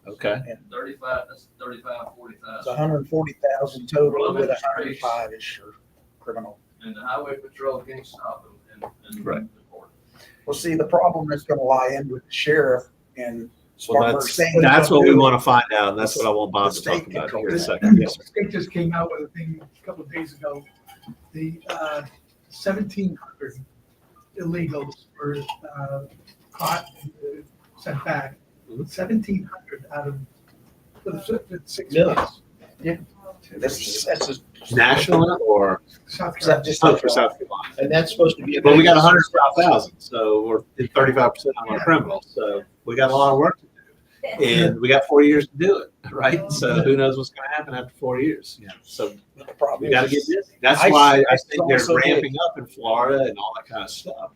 okay, 35, that's 35, It's 40,000. 140,000 total with 105-ish are criminal. And the highway patrol can't stop them and Right. report. Well, see, the problem is gonna lie in with the sheriff and well, Spartanburg saying. that's what we want to find out, and that's what I want Bob to talk about here in a second. Yes, The state just came out with a thing a couple of days ago. The 1,700 illegals were caught and sent back. 1,700 out of the 6 Millions. months. That's just. national or South Is that Carolina. just for South Carolina? And that's supposed to be. But we got 105,000, so we're 35% on our criminals. So we got a lot of work to do, and we got 4 years to do it, right? So who knows what's going to happen after 4 years? Yeah. So The problem we got to get is, busy. That's ICE why I is think they're also big. ramping up in Florida and all that kind of stuff.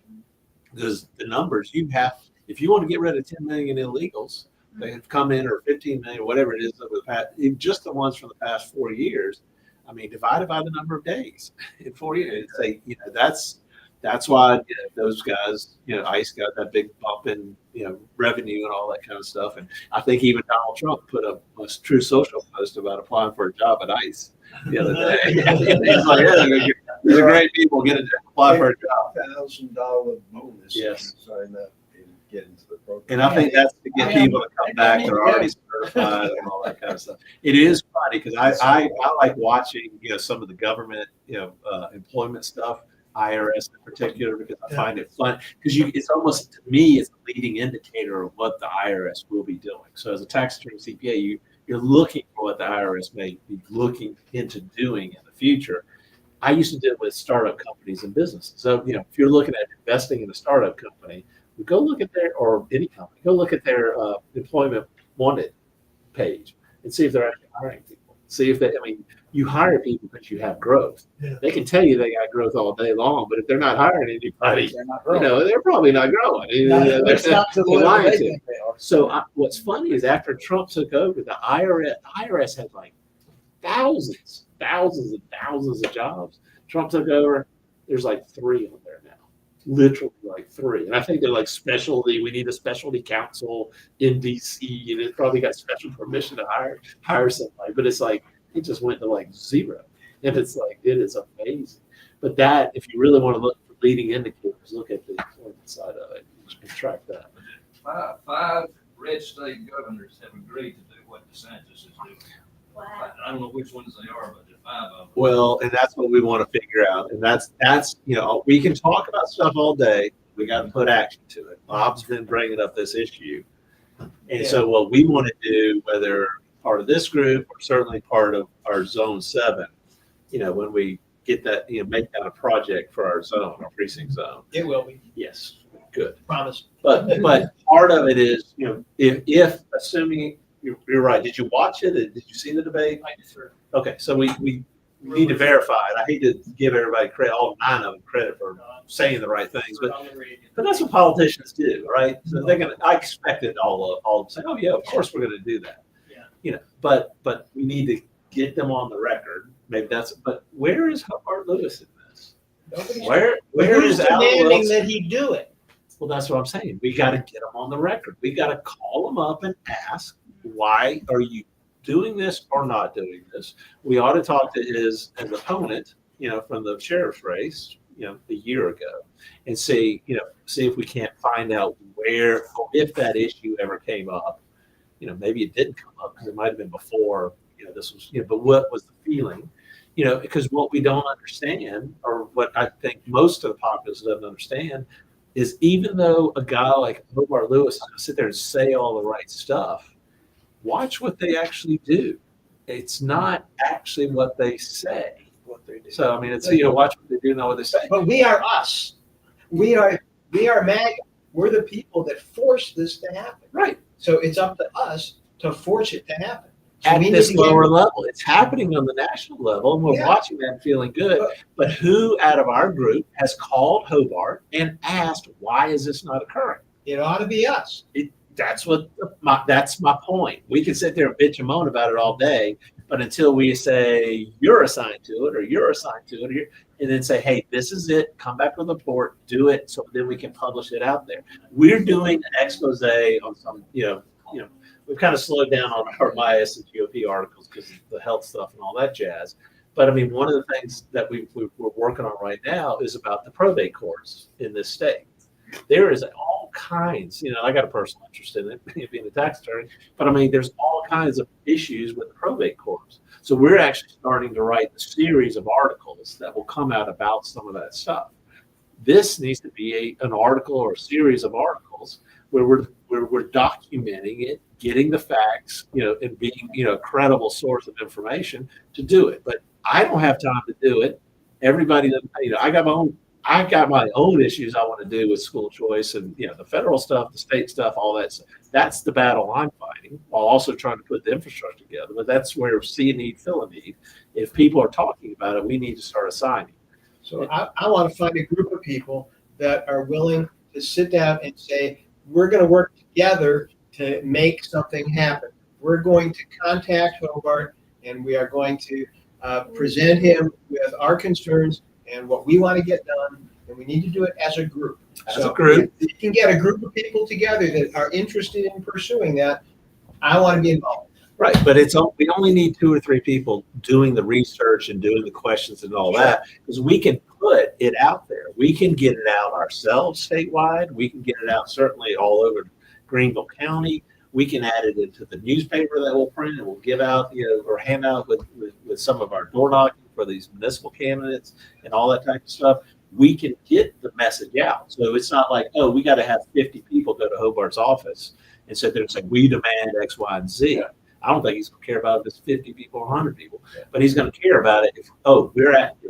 Because the numbers you have, if you want to get rid of 10 million illegals, they have come in, or 15 million, whatever it is, over the past, just the ones from the past 4 years. I mean, divided by the number of days in 4 years, say, that's why those guys, ICE got that big bump in, revenue and all that kind of stuff. And I think even Donald Trump put up a True Social post about applying for a job at ICE the other day. He's like, yeah, they're great people, apply for a job. $1,000 bonus. Yes. If you sign up and get into the program. And I think that's to get people to come back. They're already certified and all that kind of stuff. It is funny because I like watching, some of the government, employment stuff, IRS in particular, because I find it fun. Because it's almost, to me, it's a leading indicator of what the IRS will be doing. So as a tax attorney CPA, you're looking for what the IRS may be looking into doing in the future. I used to do it with startup companies and businesses. So, if you're looking at investing in a startup company, go look at or any company, go look at their employment wanted page and see if they're actually hiring people. See if you hire people because you have growth. Yeah. They can tell you they got growth all day long, but if they're not hiring anybody, they're not growing. they're probably not growing. It's not to the They're level lying they to you. think they are. So what's funny is after Trump took over, the IRS had like thousands of jobs. Trump took over. There's like 3 on there now, literally like 3. And I think they're like specialty. We need a specialty counsel in DC, and it probably got special permission to hire somebody. But it's like it just went to like 0, and it's like it is amazing. But that, if you really want to look for leading indicators, look at the employment side of it and track that. 5 red state governors have agreed to do what DeSantis is doing. Wow. I don't know which ones they are, but there are 5 of them. Well, and that's what we want to figure out. And that's we can talk about stuff all day. We got to put action to it. Bob's been bringing up this issue. And so what we want to do, whether part of this group or certainly part of our Zone 7, when we get that, make that a project for our zone, our precinct zone. It will be. Yes, good. Promise. But part of it is, if assuming you're right, did you watch it? Did you see the debate? I just heard. Okay, so we need to verify it. I hate to give everybody credit, all 9 of them credit for saying the right things, but that's what politicians do, right? So I expected all of them saying, "Oh yeah, of course we're going to do that." Yeah. But we need to get them on the record. Maybe but where is Hobart Lewis in this? Where Who's is Al demanding Wilson? that he do it? Well, that's what I'm saying. We got to get them on the record. We got to call them up and ask, why are you doing this or not doing this? We ought to talk to his opponent, from the sheriff's race, a year ago, and see if we can't find out where, or if that issue ever came up. Maybe it didn't come up because it might have been before, this was, but what was the feeling? you know, because what we don't understand, or what I think most of the populace doesn't understand, is even though a guy like Hobart Lewis is going to sit there and say all the right stuff, watch what they actually do. It's not actually what they say. What they do. So I mean, it's, you know, watch what they do, not what they say. But we are us. We are MAGA. We're the people that force this to happen. Right. So it's up to us to force it to happen. So At we this need to get- lower level, it's happening on the national level, and we're Yeah. watching that and feeling good. But who out of our group has called Hobart and asked, why is this not occurring? It ought to be us. That's my point. We can sit there and bitch and moan about it all day, but until we say you're assigned to it, or you're assigned to it, and then say, hey, this is it, come back with a report, do it, so then we can publish it out there. We're doing an expose on some, we've kind of slowed down on our mySCGOP articles because of the health stuff and all that jazz. But I mean, one of the things that we're working on right now is about the probate courts in this state. There is all kinds, I got a personal interest in it, being a tax attorney, but I mean, there's all kinds of issues with the probate courts. So we're actually starting to write a series of articles that will come out about some of that stuff. This needs to be an article or a series of articles where we're documenting it, getting the facts, and being, a credible source of information to do it. But I don't have time to do it. Everybody doesn't, I got my own issues I want to do with school choice and, the federal stuff, the state stuff, all that stuff. That's the battle I'm fighting, while also trying to put the infrastructure together. But that's where see a need, fill a need. If people are talking about it, we need to start assigning. So I want to find a group of people that are willing to sit down and say, we're going to work together to make something happen. We're going to contact Hobart, and we are going to present him with our concerns and what we want to get done, and we need to do it as a group. As a group. If you can get a group of people together that are interested in pursuing that, I want to be involved. Right, but we only need 2 or 3 people doing the research and doing the questions and all that, because we can put it out there. We can get it out ourselves statewide. We can get it out certainly all over Greenville County. We can add it into the newspaper that we'll print and we'll give out, or hand out with some of our door knocking for these municipal candidates and all that type of stuff. We can get the message out. So it's not like, oh, we got to have 50 people go to Hobart's office and sit there and say, we demand X, Y, and Z. Yeah. I don't think he's going to care about if it's 50 people or 100 people, but he's going to care about it if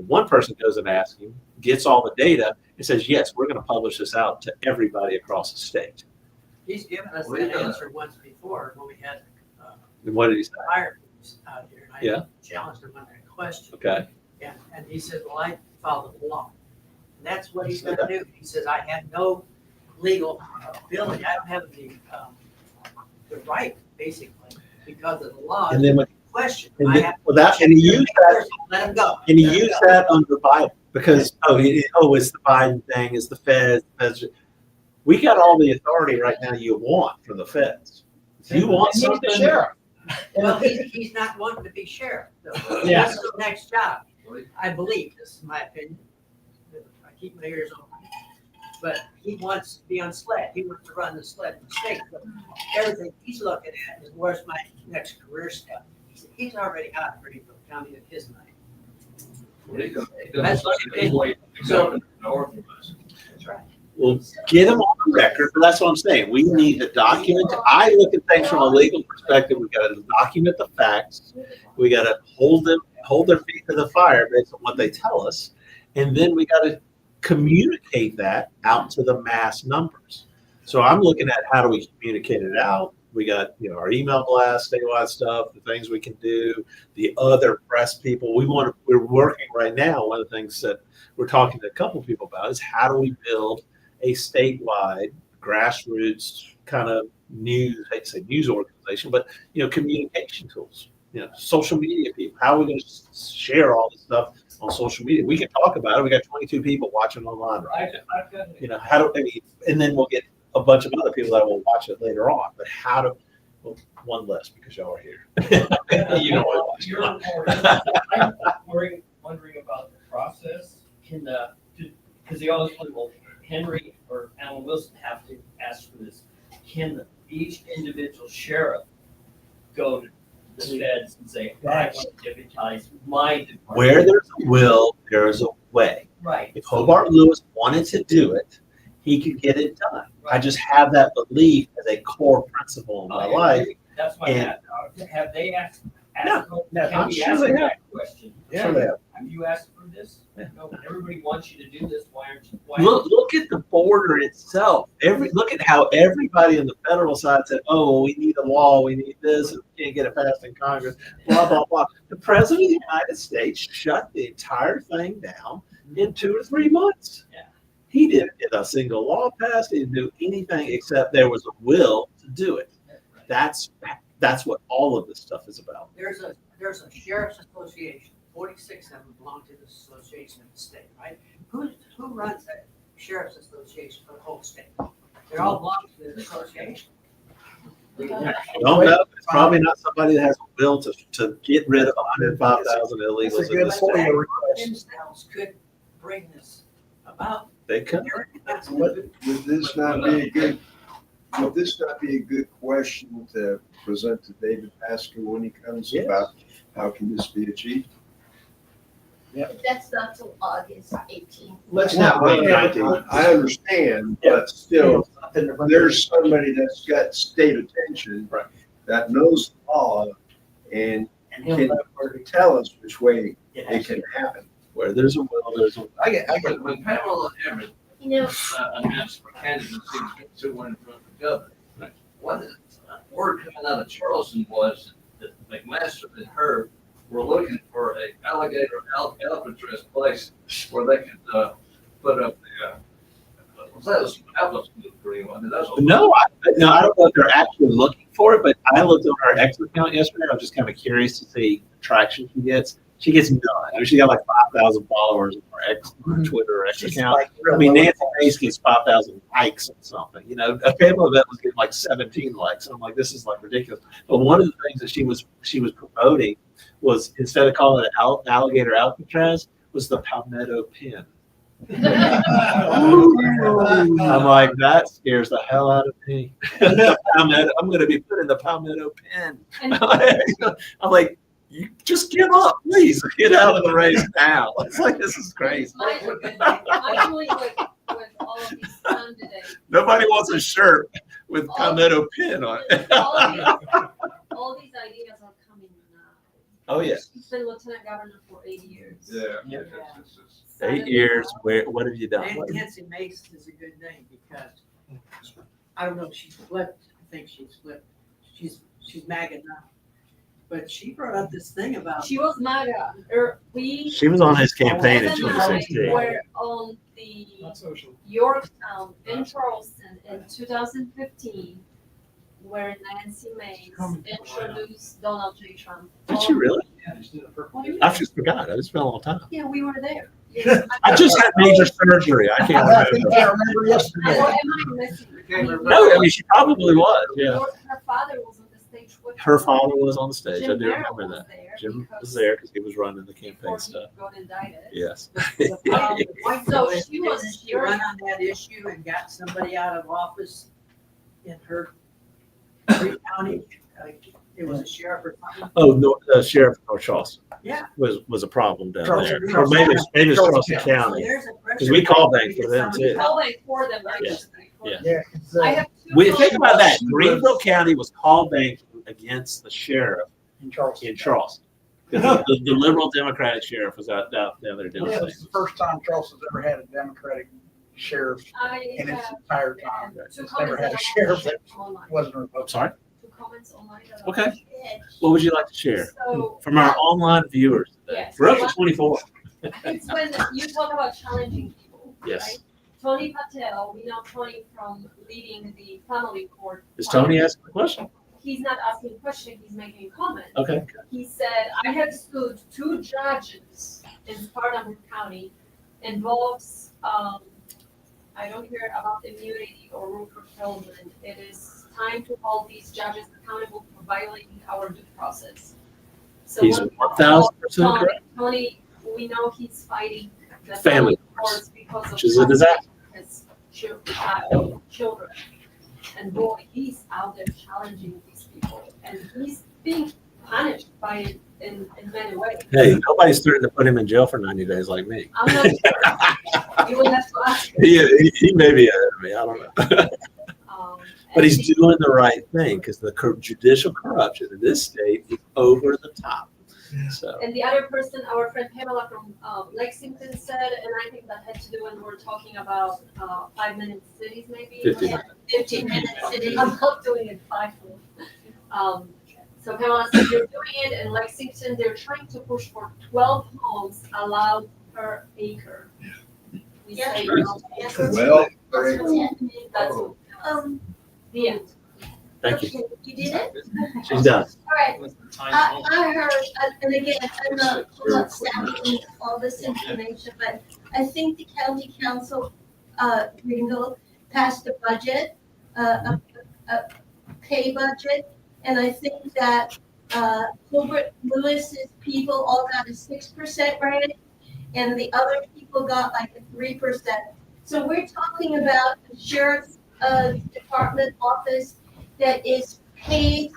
one person goes and asks him, gets all the data, and says, yes, we're going to publish this out to everybody across the state. He's given us that answer once before when we had And what did he say? fire out here. And Yeah. I challenged him on that question. Okay. And he said, well, I follow the law. And that's what he's gonna do. He says, I have no legal ability. I don't have the right, basically, because of the law. And then when Question. and I then, have to well, that and he used that let him go. and he Let him used go. that under Biden because it's the Biden thing, it's the feds. We got all the authority right now you want from the feds. If you want He's something, the sheriff. Well, he's not wanting to be sheriff. though. Yeah. That's the next job, I believe. This is my opinion. I keep my ears open. But he wants to be on SLED. He wants to run the SLED in the state. But everything he's looking at is where's my next career step. He's already got Greenville County in his mind. That's what he did. So- That's right. we'll get them on the record. But that's what I'm saying. We need to document. I look at things from a legal perspective. We got to document the facts. We got to hold their feet to the fire based on what they tell us, and then we got to communicate that out to the mass numbers. So I'm looking at how do we communicate it out. We got our email blast, statewide stuff, the things we can do, the other press people. We're working right now. One of the things that we're talking to a couple of people about is how do we build a statewide grassroots kind of news, I hate to say news organization, but communication tools, social media people. How are we going to share all this stuff on social media? We can talk about it. We got 22 people watching online right now. And then we'll get a bunch of other people that will watch it later on. But one less because y'all are here. I'm wondering about the process. Because they always say, well, Henry or Alan Wilson have to ask for this. Can each individual sheriff go to the feds and say, I want to deputize my department. Where there's a will, there's a way. Right. If Hobart Lewis wanted to do it, he could get it done. I just have that belief as a core principle in my life. That's why And- have they asked? No, no, Can I'm we sure ask they them have. that question? I'm sure they have. Have you asked for this? Yeah. No, everybody wants you to do this, why aren't you? Look at the border itself. Look at how everybody on the federal side said, "Oh, well, we need a law, we need this, and we can't get it passed in Congress." Blah blah blah. The president of the United States shut the entire thing down in 2 or 3 months. Yeah. He didn't get a single law passed. He didn't do anything except there was a will to do it. That's what all of this stuff is about. There's a sheriff's association, 46 of them belong to this association in the state, right? Who runs that sheriff's association for the whole state? They all belong to the association. I don't know. It's probably not somebody that has a will to get rid of 105,000 It's a illegals in good the state. FOIA request. Themselves could bring this about. They could. Would this not be a good question to present to David Pascal when he comes Yes. about how can this be achieved? That's not till August 18th. Let's not wait. I understand, but still, there's somebody that's got state attention Right. that knows the law and can tell us which way it can happen. Where there's a will, there's a way. I get, When Pamela Emmett You know, announced for candidacy to win for governor, one word coming out of Charleston was that McMaster and her were looking for a alligator Alcatraz place where they could put up that was Apple's Greenville. I mean, that's No, I don't know if they're actually looking for it, but I looked on her X account yesterday. I was just kind of curious to see the traction she gets. She gets none. I mean, she got like 5,000 followers on her Twitter or X she's account. like, I mean, Nancy Mace gets 5,000 likes on something. You know, a Pamela event was getting like 17 likes. And I'm like, this is like ridiculous. But one of the things that she was promoting was, instead of calling it alligator Alcatraz, was the palmetto pin. I'm like, that scares the hell out of me. I'm going to be put in the palmetto pin. And I'm like, you just give up, please. Get out of the race now. It's like, this is crazy. actually, with all of these candidates, Nobody wants a shirt with palmetto pin on it. all these ideas are coming now. Oh, yeah. She's been lieutenant governor for 8 years. Yeah. 8 years. What have you done? Nancy Mace is a good name because, I don't know if she's flipped, I think she's flipped. She's MAGA now. But she brought up this thing about. She was MAGA. She was on his campaign in Liz and I 2016. were on the Yorktown in Charleston in 2015, where Nancy Mace introduced Donald J. Trump. Did she really? What do you I mean? just forgot. It's been a long time. Yeah, we were there. Yes, I just had major surgery. I can't I think remember. I remember yesterday. Or am I missing? No, I mean, she probably was. Yeah. Her father was on the stage with Her father was on the stage. I Jim do Merrill remember was that. there Jim because was there because he was running the before campaign he stuff. got indicted. Yes. The point So though is, she was didn't she run on that issue and got somebody out of office in her county? It was a sheriff or something. Oh, no, Sheriff of North Charleston. Yeah. Was a problem down Charleston, there. Or maybe it's Charleston So County. there's a Because we call bank for them too. Call bank for them, actually. Yeah. Yeah, it's, I have two. We think about that. calls. Greenville County was call banking against the sheriff in Charleston. in Charleston. Because the liberal Democratic sheriff was out down there doing Yeah, it was things. the first time Charleston's ever had a Democratic sheriff I in its have entire time. two It's never comments had a that sheriff that online. wasn't a I'm Republican. sorry? Two comments online. that Okay. are- What would you like to share So. from our online viewers today? Yes. We're up to 24. It's when you talk about challenging people. Yes. Right? Tony Patel, we know Tony from leading the family court. Is Tony asking the question? He's not asking a question, he's making a comment. Okay. He said, I have sued 2 judges in Spartanburg County, involves, I don't hear about immunity or rule fulfillment. It is time to hold these judges accountable for violating our due process. So He's what- 1000% correct. Tony, we know he's fighting the Family courts because of. which is a disaster. His children. And boy, he's out there challenging these people, and he's being punished by it in many ways. Hey, nobody's threatened to put him in jail for 90 days like me. I'm not sure. You would have to ask. He may be ahead of me. I don't know. But he's and doing the right thing because the judicial corruption in this state is over the top. So And the other person, our friend Pamela from Lexington said, and I think that had to do when we were talking about 5-minute cities, maybe. 15 Yeah, 15-minute cities. I'm not doing it 5 minutes. So Pamela said they're doing it in Lexington. They're trying to push for 12 homes allowed per acre. We Yeah. say Sure. no. Well, That's the end. thank you. Okay, you did it? She's done. All right. I heard, and again, I'm not savvy in all this information, but I think the county council, Greenville, passed a budget, a pay budget, and I think that, Colbert Lewis's people all got a 6% raise, and the other people got like a 3%. So we're talking about the sheriff's, department office that is paid,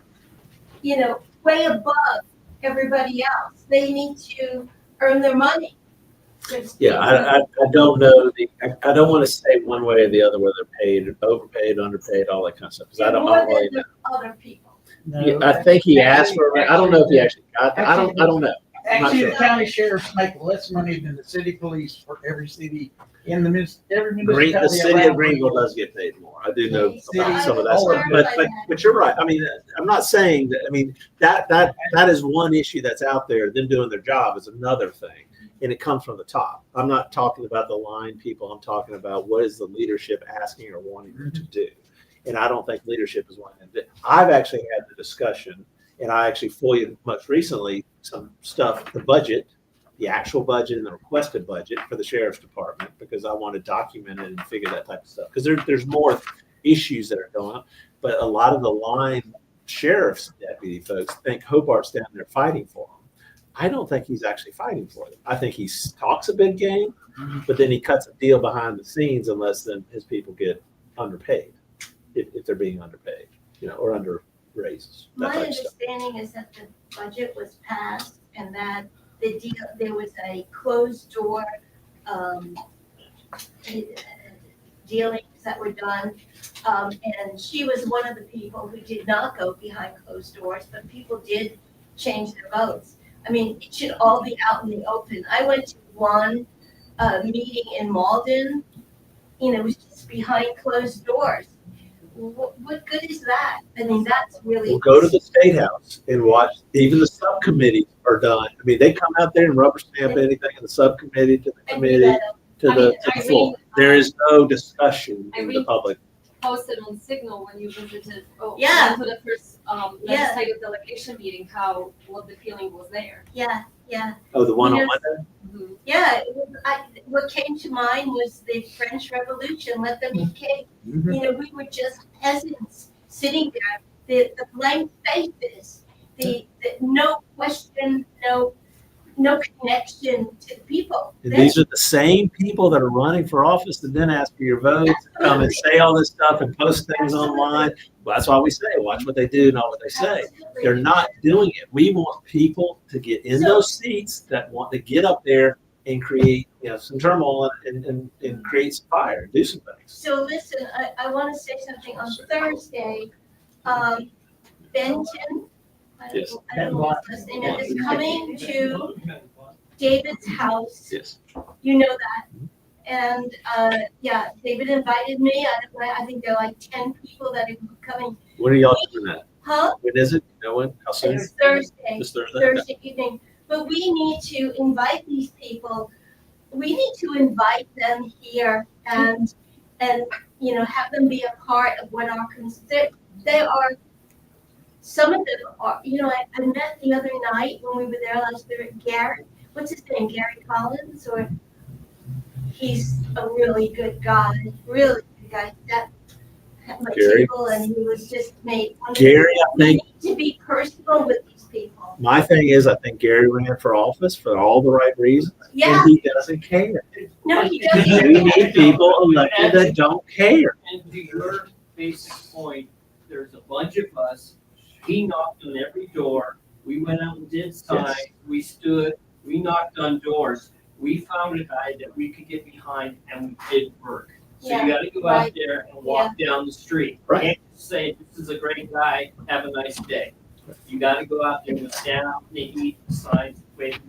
way above everybody else. They need to earn their money. Yeah, I don't know. I don't want to say one way or the other whether they're paid, overpaid, underpaid, all that kind of stuff. Because I don't More really than know. the other people. Yeah, I think he asked for it. I don't know if he actually got that. I don't know. I'm not Actually, the sure. county sheriffs make less money than the city police for every city in the every The municipality. city of around Greenville does get paid more. I do know about some of that City- stuff. But you're right. I mean, I'm not saying that. I mean, that is one issue that's out there. Them doing their job is another thing, and it comes from the top. I'm not talking about the line people. I'm talking about what is the leadership asking or wanting them to do. And I don't think leadership is wanting them to do. I've actually had the discussion, and I actually fully, much recently, some stuff, the budget, the actual budget and the requested budget for the sheriff's department, because I want to document it and figure that type of stuff. Because there's more issues that are going on. But a lot of the line sheriff's deputy folks think Hobart's down there fighting for them. I don't think he's actually fighting for them. I think he talks a big game, but then he cuts a deal behind the scenes unless then his people get underpaid, if they're being underpaid, or under raises. My understanding is that the budget was passed and that there was a closed door, dealings that were done. And she was one of the people who did not go behind closed doors, but people did change their votes. I mean, it should all be out in the open. I went to one meeting in Malden, it was just behind closed doors. What good is that? I mean, that's really. We'll go to the State House and watch. Even the subcommittees are done. I mean, they come out there and rubber stamp anything in the subcommittee to the committee to the floor. There is no discussion in the public. Posted on Signal when you visited, Yeah. went to the first legislative delegation meeting, what the feeling was there. Yeah. Oh, the one on Yes. Monday? Mhm. Yeah, what came to mind was the French Revolution, let them eat cake. We were just peasants sitting there, the blank faces, the no question, no connection to the people. And these are the same people that are running for office that then ask for your votes, come and say all this stuff and post things online. Well, that's why we say, watch what they do, not what they say. Absolutely. They're not doing it. We want people to get in those seats that want to get up there and create, some turmoil and create some fire, do some things. So listen, I want to say something on Thursday. Benton, Yes. I don't know what his name is, coming to David's house. Yes. You know that. And, David invited me. I think there are like 10 people that are coming. When are y'all doing that? Huh? When is it? You know when? How soon? It's Thursday, This Thursday? Thursday evening. But we need to invite these people. We need to invite them here and have them be a part of what our they are. Some of them are, I met the other night when we were there last year, Gary, what's his name, Gary Collins, he's a really good guy, that at my Gary? table, and he was just made. Gary, I We think, need to be personal with these people. my thing is, I think Gary ran for office for all the right reasons. Yeah, And he doesn't care. no, he We doesn't. need people elected that don't care. And to your basic point, there's a bunch of us. He knocked on every door. We went out and did signs, we stood, we knocked on doors. We found a guy that we could get behind and we did work. So you gotta go out there and walk down the street. Right. Can't just say, this is a great guy, have a nice day. You gotta go out there and stand out and eat signs, wait.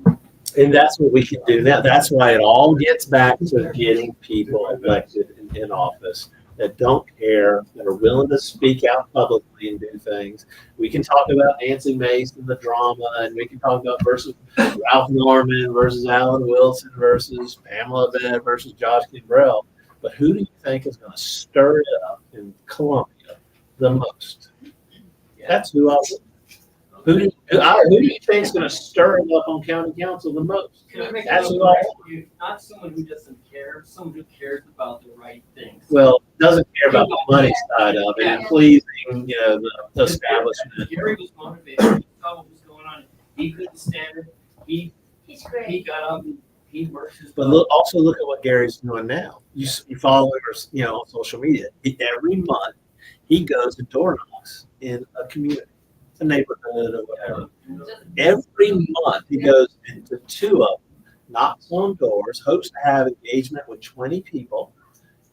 And that's what we can do now. That's why it all gets back to getting people elected in office that don't care, that are willing to speak out publicly and do things. We can talk about Nancy Mace and the drama, and we can talk about versus Ralph Norman versus Alan Wilson versus Pamela Bed versus Josh Kimbrell. But who do you think is going to stir it up in Columbia the most? That's who I want. Who do you think is going to stir it up on county council the most? Can I make That's a who I you, not someone who doesn't care, someone who cares about the right things. Well, doesn't care about the money side of it and pleasing, the establishment. Gary was motivated, he saw what was going on, he couldn't stand it, He's he great. got up and he worked his. But also look at what Gary's doing now. You follow him, on social media. Every month he goes and door knocks in a community, a neighborhood or whatever. Every month he goes into 2 of them, knocks on doors, hopes to have engagement with 20 people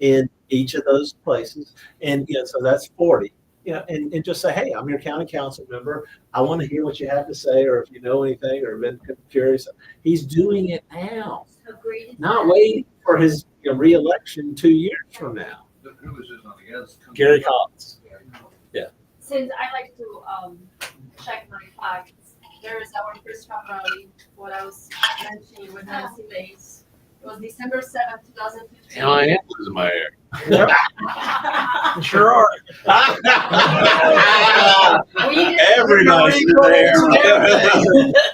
in each of those places. And, so that's 40. And just say, hey, I'm your county council member. I want to hear what you have to say, or if you know anything or been curious. He's doing it now, So great. not waiting for his re-election 2 years from now. Who was this on the other? Gary Collins. Since I like to check my facts, there is our first Trump rally, what I was mentioning with Nancy Mace. It was December 7th, 2015. Now I am losing my hair. Sure are. Everybody's there.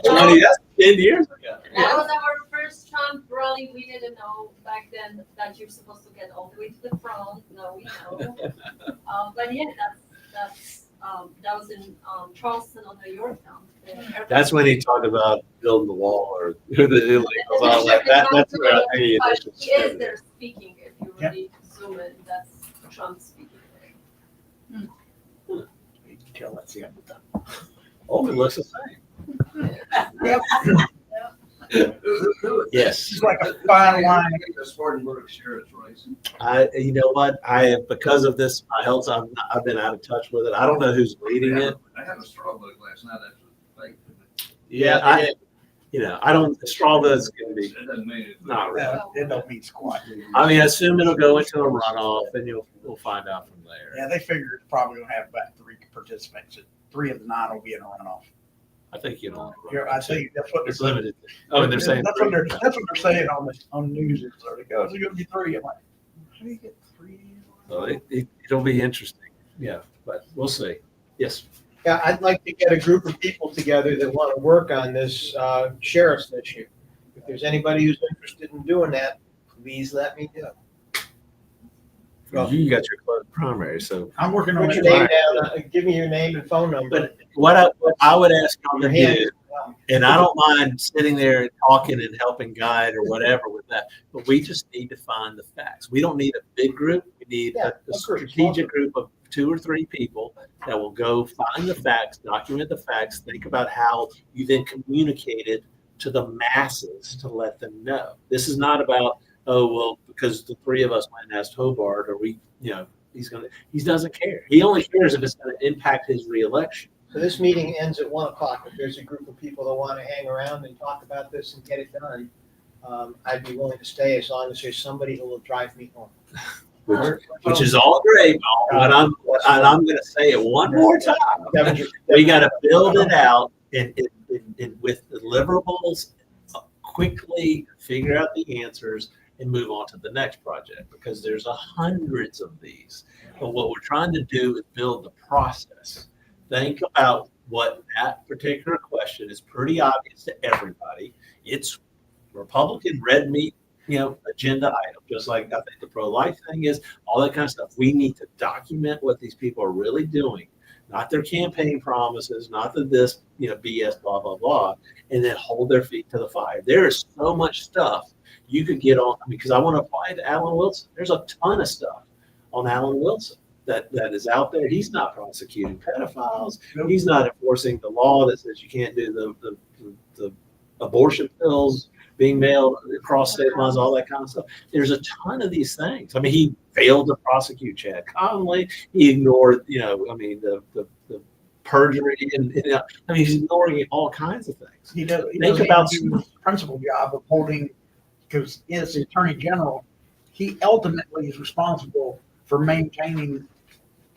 20, that's 10 years ago. That was our first Trump rally. We didn't know back then that you're supposed to get all the way to the front. Now we know. But yeah, that was in Charleston on the Yorktown. That's when he talked about building the wall or the illegals. All that. That's where I think he He is there speaking. If you really zoom in, that's Trump speaking. Tell that's the Oh, it looks the same. Yes. It's like a fine line. The Spartanburg sheriff's race. You know what? Because of this, my health, I've been out of touch with it. I don't know who's leading it. I had a straw vote last night. That's fake. Yeah, I don't. Straw vote's going to be It doesn't mean it. not right. It don't mean squat. I mean, I assume it'll go into a runoff, and we'll find out from there. Yeah, they figure it's probably gonna have about 3 participants. 3 of the 9 will be in a runoff. I think I think that's what it's they're limited. Oh, and they're saying that's what they're saying on news. It's like, oh, it's gonna be 3. I'm like, how do you get 3? So it'll be interesting. Yeah, but we'll see. Yes. Yeah, I'd like to get a group of people together that want to work on this sheriff's issue. If there's anybody who's interested in doing that, please let me know. Well, you got your closed primary, so. I'm working on Put your it. name down, give me your name and phone number. But what I would ask you to Your hand do, is down. and I don't mind sitting there and talking and helping guide or whatever with that, but we just need to find the facts. We don't need a big group. We need Yeah, a of course. strategic group of 2 or 3 people that will go find the facts, document the facts, think about how you then communicate it to the masses to let them know. This is not about, oh, well, because the 3 of us went and asked Hobart, or he doesn't care. He only cares if it's going to impact his reelection. So this meeting ends at 1:00. If there's a group of people that want to hang around and talk about this and get it done, I'd be willing to stay as long as there's somebody who will drive me home. Which is all great, but I'm going to say it one more time. We got to build it out and with deliverables, quickly figure out the answers and move on to the next project, because there's hundreds of these. But what we're trying to do is build the process. Think about what that particular question is pretty obvious to everybody. It's Republican red meat, agenda item, just like I think the pro-life thing is, all that kind of stuff. We need to document what these people are really doing, not their campaign promises, not this, BS, blah, blah, blah, and then hold their feet to the fire. There is so much stuff you could get on, because I want to apply it to Alan Wilson. There's a ton of stuff on Alan Wilson. that is out there. He's not prosecuting pedophiles. He's not enforcing the law that says you can't do the abortion pills being mailed across state lines, all that kind of stuff. There's a ton of these things. I mean, he failed to prosecute Chad Conley. He ignored, the perjury, and he's ignoring all kinds of things. He does Think about the principal job of holding, because as the Attorney General, he ultimately is responsible for maintaining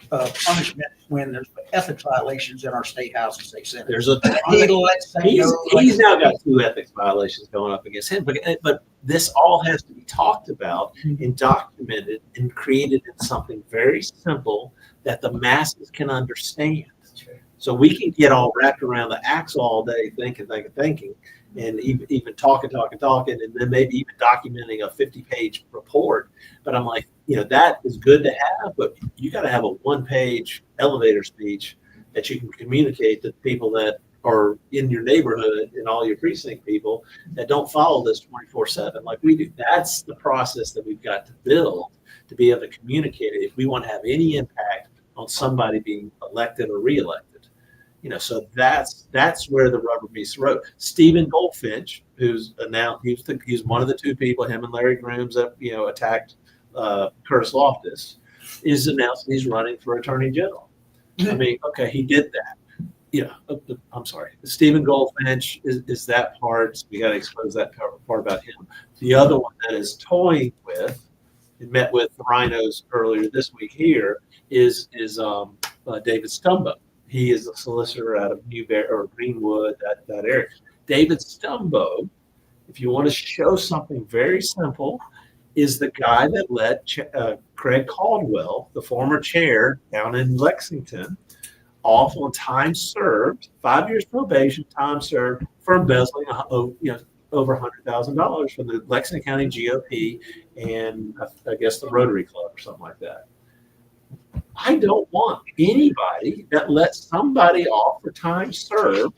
punishment when there's ethics violations in our state House and state Senate. There's a He lets them he's go. now got 2 ethics violations going up against him, but this all has to be talked about and documented and created in something very simple that the masses can understand. So we can get all wrapped around the axle all day thinking, and even talking, and then maybe even documenting a 50-page report. But I'm like, that is good to have, but you got to have a 1-page elevator speech that you can communicate to people that are in your neighborhood and all your precinct people that don't follow this 24/7 like we do. That's the process that we've got to build to be able to communicate it if we want to have any impact on somebody being elected or reelected. So that's where the rubber meets the road. Stephen Goldfinch, who's announced, he's one of the 2 people, him and Larry Grooms, that attacked Curtis Loftus, is announced he's running for Attorney General. I mean, okay, he did that. I'm sorry. Stephen Goldfinch is that part. So we got to expose that part about him. The other one that is toying with, and met with the rhinos earlier this week here, is David Stumbo. He is a solicitor out of Greenwood, that area. David Stumbo, if you want to show something very simple, is the guy that let Craig Caldwell, the former chair down in Lexington, off on time served, 5 years probation, time served for embezzling over $100,000 from the Lexington County GOP and I guess the Rotary Club or something like that. I don't want anybody that lets somebody off for time served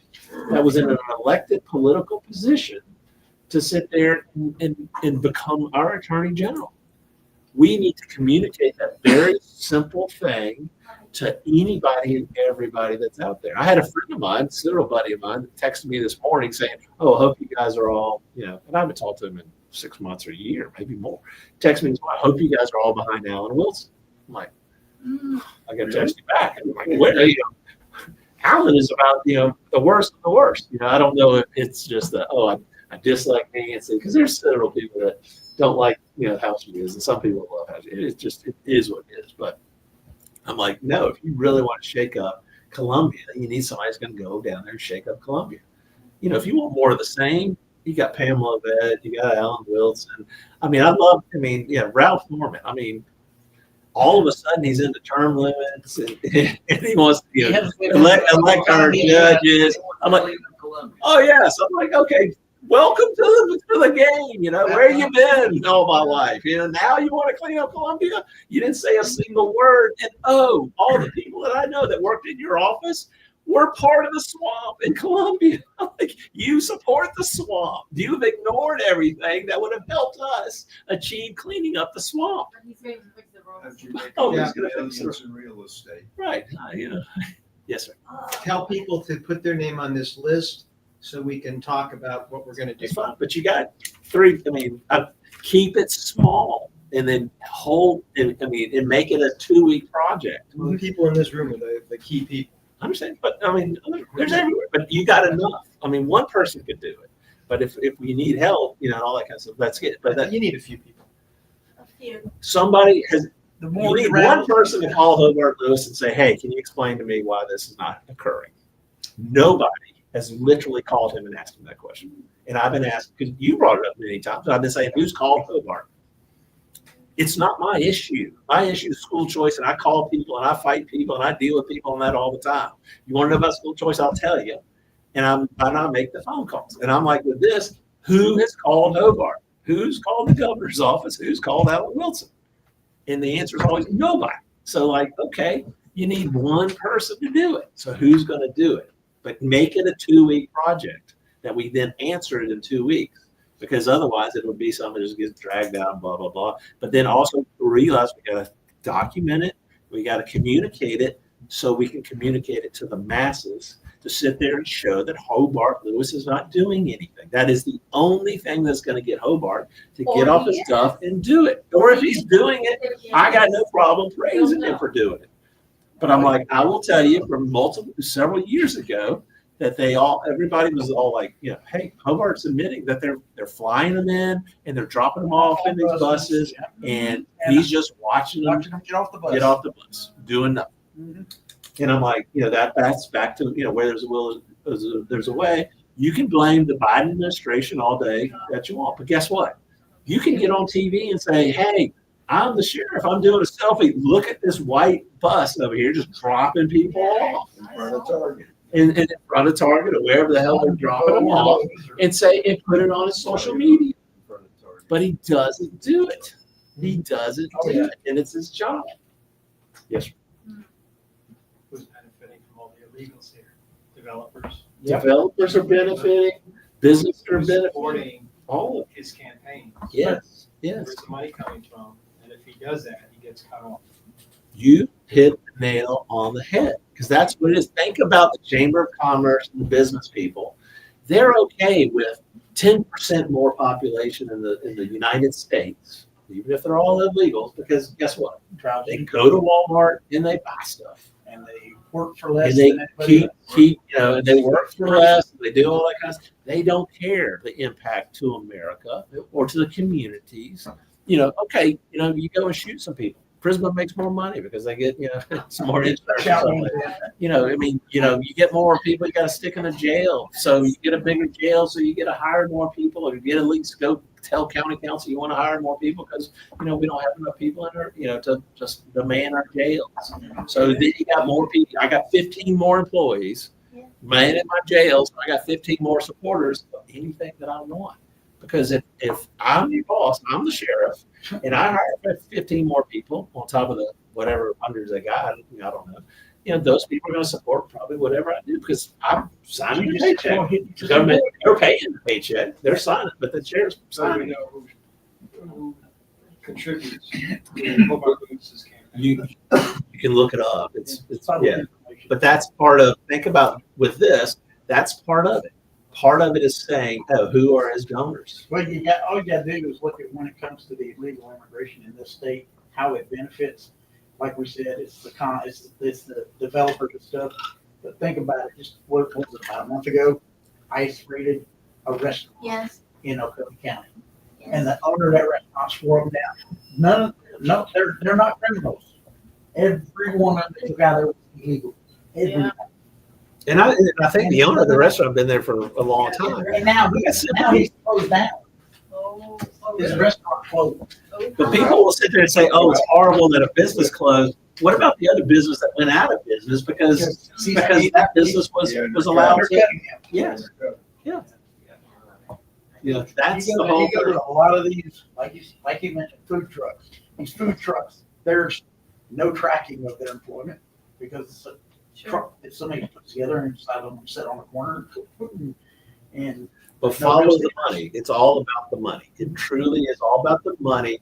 that was in an elected political position to sit there and become our Attorney General. We need to communicate that very simple thing to anybody and everybody that's out there. I had a friend of mine, still a buddy of mine, that texted me this morning saying, "Oh, I hope you guys are all, and I haven't talked to him in 6 months or a year, maybe more." Text me, "I hope you guys are all behind Alan Wilson." I'm like, I got to text you back. I'm like, where are you? Alan is about, the worst of the worst. I don't know if it's just that, I dislike Nancy, because there's several people that don't like, how she is, and some people love how she is. It is what it is. But I'm like, no, if you really want to shake up Columbia, you need somebody who's going to go down there and shake up Columbia. If you want more of the same, you got Pamela Vett, you got Alan Wilson. Ralph Norman. All of a sudden he's into term limits and he wants to elect our judges. I'm like, oh yes. I'm like, okay, welcome to the game. Where you been all my life? Now you want to clean up Columbia? You didn't say a single word. And all the people that I know that worked in your office were part of the swamp in Columbia. Like, you support the swamp. You've ignored everything that would have helped us achieve cleaning up the swamp. He's going to fix the roads. He's going to fix Millions in real estate. Right. Yes, sir. Tell people to put their name on this list so we can talk about what we're going to do. It's fine, but you got 3. Keep it small and then and make it a 2-week project. The people in this room are the key people. I understand, but there's everywhere. But you got enough. One person could do it, but if we need help, and all that kind of stuff, that's it. But You need a few people. A few. somebody has. The You more need one person to call Hobart Lewis and say, "Hey, can you explain to me why this is not occurring?" Nobody has literally called him and asked him that question. And I've been asked, because you brought it up many times. I've been saying, "Who's called Hobart?" It's not my issue. My issue is school choice, and I call people and I fight people and I deal with people on that all the time. You want to know about school choice? I'll tell you. And I make the phone calls. And I'm like, with this, who has called Hobart? Who's called the governor's office? Who's called Alan Wilson? And the answer is always nobody. So okay, you need one person to do it. So who's going to do it? But make it a 2-week project that we then answer it in 2 weeks. Because otherwise it would be something that just gets dragged out and blah, blah, blah. But then also realize we got to document it, We got to communicate it so we can communicate it to the masses, to sit there and show that Hobart Lewis is not doing anything. That is the only thing that's going to get Hobart to get off his stuff and do it. Or if he's doing it, I got no problem praising him for doing it. But I'm like, I will tell you from several years ago that everybody was all like, hey, Hobart's admitting that they're flying them in and they're dropping them off in these buses, and he's just watching them get off the bus. Get off the bus, doing nothing. Mm-hmm. And I'm like, that's back to, where there's a will, there's a way. You can blame the Biden administration all day that you want, but guess what? You can get on TV and say, hey, I'm the sheriff. I'm doing a selfie. Look at this white bus over here just dropping people off In front of Target. in front of Target or wherever the hell they're dropping them off, and put it on his social media. But he doesn't do it. He doesn't do it, and it's his job. Yes. Who's benefiting from all the illegals here? Developers. Developers are benefiting. Businesses are benefiting. Supporting All of it. his campaign. Yes. Yes. Where's the money coming from? And if he does that, he gets cut off. You hit the nail on the head, because that's what it is. Think about the Chamber of Commerce and the business people. They're okay with 10% more population in the United States, even if they're all illegals, because guess what? They go to Walmart and they buy stuff. And they work for less. And they than everybody keep, and they work for less. They do all that kind of stuff. They don't care the impact to America or to the communities. Okay, you go and shoot some people. Prisma makes more money because they get, some more insurance. You get more people, you got to stick in a jail. So you get a bigger jail, so you get to hire more people, or you get at least go tell county council you want to hire more people because, we don't have enough people in our, to just man our jails. So then you got more people. I got 15 more employees, man in my jails. I got 15 more supporters of anything that I want. Because if I'm your boss, I'm the sheriff, and I hire 15 more people on top of the whatever hundreds they got, I don't know. Those people are going to support probably whatever I do because I'm signing the paycheck. The government, they're paying the paycheck. They're signing, but the sheriff's signing. Who contributes to Hobart Lewis's campaign. You can look it up. It's but that's part of. Think about with this. That's part of it. Part of it is saying, who are his donors? Well, all you got to do is look at when it comes to the illegal immigration in this state, how it benefits. Like we said, it's the developers and stuff. But think about it. Just what was it, about a month ago? ICE raided a restaurant in Oconee County, and the owner of that restaurant swore them down. They're not criminals. Every one of them took out there was illegal. Everyone. And I think the owner of the restaurant been there for a long time. And now he's closed down. His restaurant closed. But people will sit there and say, "Oh, it's horrible that a business closed." What about the other business that went out of business because that business was allowed to? Yes. Yeah. That's the whole thing. A lot of these, like you mentioned, food trucks. These food trucks, there's no tracking of their employment because if somebody puts together and decide I'm going to sit on a corner but follow the money. It's all about the money. It truly is all about the money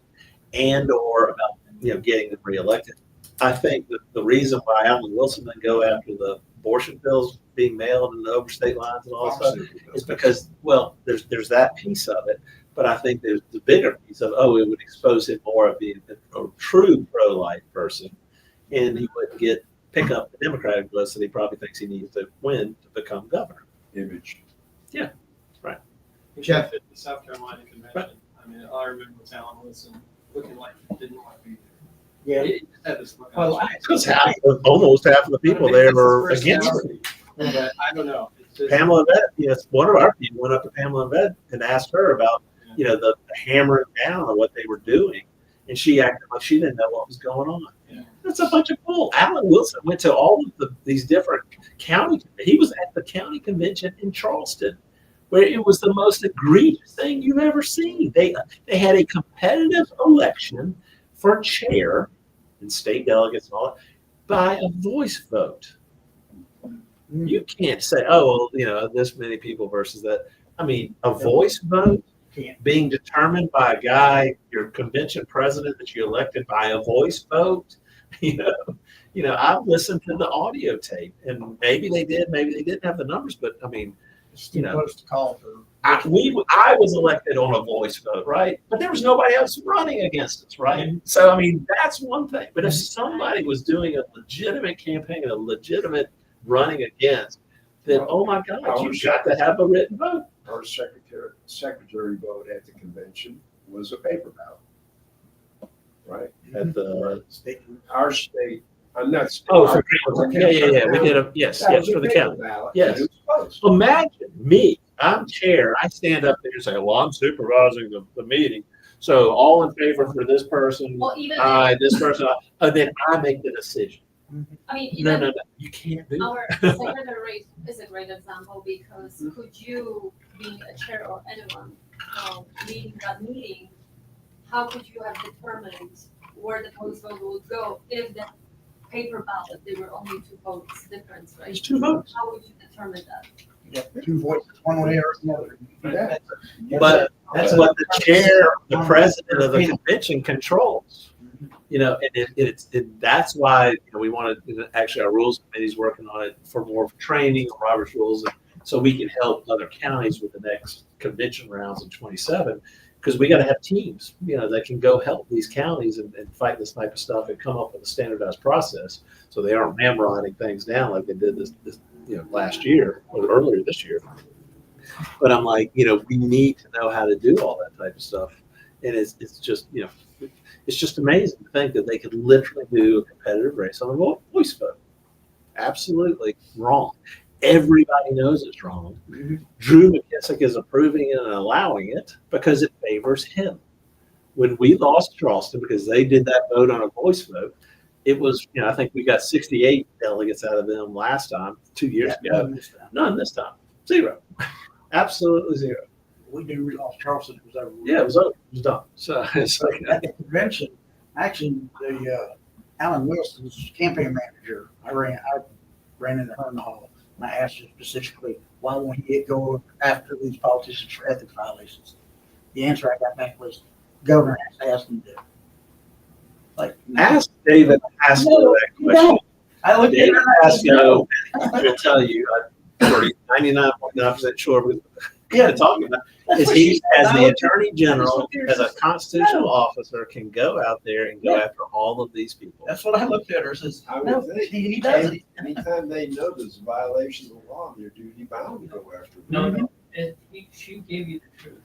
and or about getting them reelected. I think that the reason why Alan Wilson didn't go after the abortion bills being mailed and the overstate lines and all that stuff is because, there's that piece of it, but I think there's the bigger piece of, it would expose him more of being a true pro-life person, and he wouldn't pick up the Democratic votes that he probably thinks he needs to win to become governor. Image. Yeah, right. Jeff at the South Carolina convention. I mean, all I remember was Alan Wilson looking like he didn't want to be there. Yeah. He just had this look Well, on his face. Because almost half of the people there were against it. But I don't know. It's just, Pamela Vett, one of our people went up to Pamela Vett and asked her about, the hammering down on what they were doing. And she acted like she didn't know what was going on. Yeah. That's a bunch of bull. Alan Wilson went to all of these different county. He was at the county convention in Charleston, where it was the most egregious thing you've ever seen. They had a competitive election for chair and state delegates and all that by a voice vote. You can't say, this many people versus that. I mean, a voice vote being determined by a guy, your convention president that you elected by a voice vote, I've listened to the audio tape, and maybe they did, maybe they didn't have the numbers, but I mean, It's too close to call for. I was elected on a voice vote, right? But there was nobody else running against us, right? So, I mean, that's one thing. But if somebody was doing a legitimate campaign, a legitimate running against, then, oh my God, you've got to have a written vote. Our secretary vote at the convention was a paper ballot, right? At the Our state, I'm not. for Greenville. Yeah. We did yes, for the county. Ballot, Yes. and it was close. Imagine me, I'm chair, I stand up there and say, well, I'm supervising the meeting. So all in favor for this person, Well, even this person, and then I make the decision. I mean, No, even you can't do that. our secretary race is a great example because could you, being a chair or anyone, leading that meeting, how could you have determined where the vote would go if the paper ballot, there were only 2 votes difference, right? There's 2 votes. How would you determine that? You got 2 voices, one way or another. But That's what the chair, the president of the convention controls. And that's why we wanted, actually our rules committee's working on it for more training on Robert's rules, so we can help other counties with the next convention rounds in 27, because we got to have teams, that can go help these counties and fight this type of stuff and come up with a standardized process, so they aren't writing things down like they did this last year or earlier this year. But I'm like, we need to know how to do all that type of stuff, and it's just it's just amazing to think that they could literally do a competitive race on a voice vote. Absolutely wrong. Everybody knows it's wrong. Drew McKissick is approving it and allowing it because it favors him. When we lost Charleston, because they did that vote on a voice vote, it was, I think we got 68 delegates out of them last time, 2 years ago. None this time. 0. Absolutely 0. We lost Charleston. It was over. Yeah, it was over. It was done. So it's like, At the convention, actually, Alan Wilson's campaign manager, I ran into her in the hall, and I asked her specifically, why won't he go after these politicians for ethics violations? The answer I got back was, governor has to ask him to. ask David Haskell that question. I looked at David her. Haskell will tell you, I'm 99.9% sure what we're talking about. Is he, as the attorney general, as a constitutional officer, can go out there and go after all of these people. That's what I looked at her. Says, I no, would think he doesn't. anytime they know there's a violation of the law, they're duty bound to go after them. No, she gave you the truth.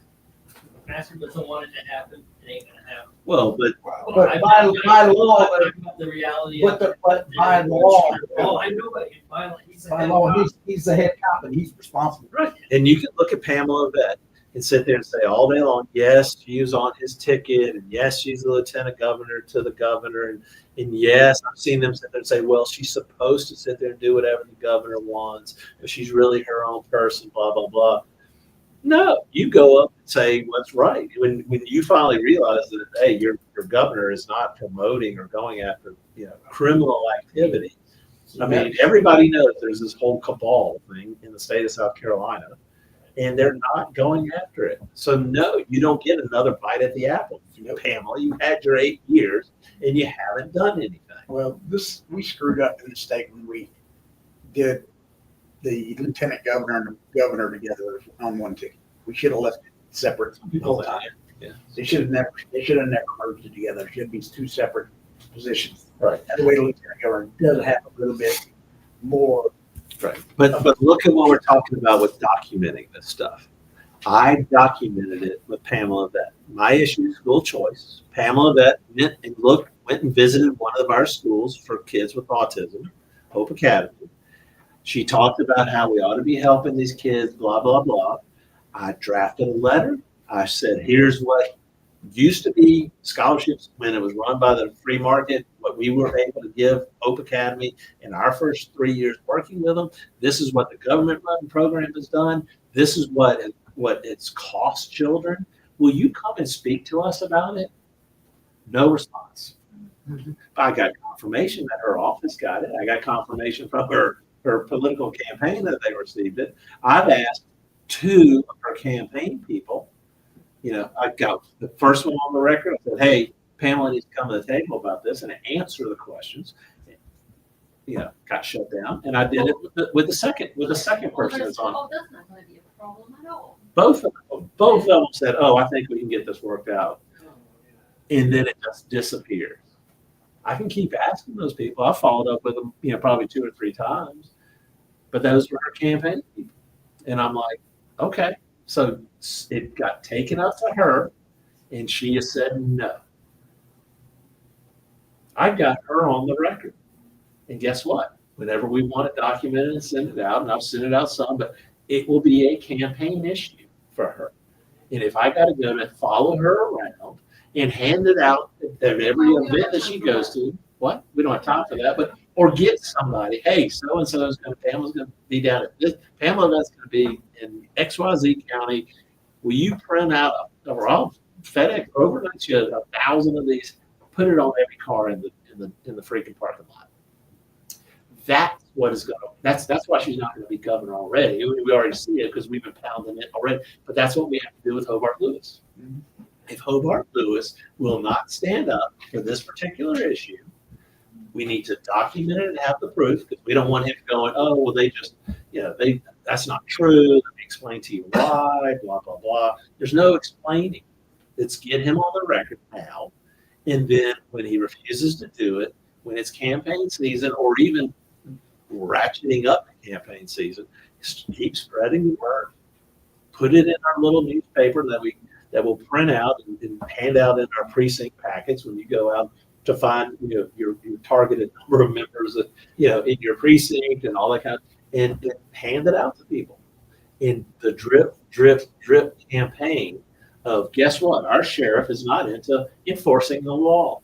Master doesn't want it to happen, it ain't gonna happen. Well, but But by law, The reality. but by law, Oh, I know, but he's by law, he's the head cop and he's responsible. right, and you can look at Pamela Vett and sit there and say all day long, yes, she was on his ticket, and yes, she's the lieutenant governor to the governor, and yes, I've seen them sit there and say, well, she's supposed to sit there and do whatever the governor wants, but she's really her own person, blah, blah, blah. No, you go up and say what's right. When you finally realize that, hey, your governor is not promoting or going after criminal activity. I mean, everybody knows there's this whole cabal thing in the state of South Carolina, and they're not going after it. So no, you don't get another bite at the apple. Pamela, you had your 8 years and you haven't done anything. Well, we screwed up in the state when we did the lieutenant governor and the governor together on one ticket. We should have left it separate the whole time. Yeah. They should have never merged it together. It should be 2 separate positions. Right. That way the lieutenant governor does have a little bit more. Right. But look at what we're talking about with documenting this stuff. I documented it with Pamela Vett. My issue, school choice. Pamela Vett went and visited one of our schools for kids with autism, Hope Academy. She talked about how we ought to be helping these kids, blah, blah, blah. I drafted a letter. I said, here's what used to be scholarships when it was run by the free market, what we were able to give Hope Academy in our first 3 years working with them. This is what the government run program has done. This is what it's cost children. Will you come and speak to us about it? No response. I got confirmation that her office got it. I got confirmation from her political campaign that they received it. I've asked 2 of her campaign people. I got the first one on the record. I said, hey, Pamela needs to come to the table about this and answer the questions. Got shut down, and I did it with the second person that's on. Oh, that's not gonna be a problem at all. Both of them said, "Oh, I think we can get this worked out," and then it just disappeared. I can keep asking those people. I followed up with them, probably 2 or 3 times, but those were her campaign people, and I'm like, okay, so it got taken up to her, and she has said no. I got her on the record. And guess what? Whenever we want to document it and send it out, and I've sent it out some, but it will be a campaign issue for her. And if I got to go and follow her around and hand it out at every event that she goes to, what? We don't have time for that, but or get somebody, hey, so-and-so is Pamela's going to be down at this, Pamela that's going to be in XYZ County. Will you print out, or I'll FedEx overnight you 1,000 of these, put it on every car in the freaking parking lot. That's what is going to, that's why she's not going to be governor already. We already see it because we've been pounding it already, but that's what we have to do with Hobart Lewis. If Hobart Lewis will not stand up for this particular issue, we need to document it and have the proof, because we don't want him going, oh, well, they just, that's not true. Let me explain to you why, blah, blah, blah. There's no explaining. Let's get him on the record now. And then when he refuses to do it, when it's campaign season, or even ratcheting up the campaign season, keep spreading the word. Put it in our little newspaper that we'll print out and hand out in our precinct packets when you go out to find your targeted number of members that, in your precinct and all that kind of, and hand it out to people. In the drip, drip, drip campaign of, guess what? Our sheriff is not into enforcing the law.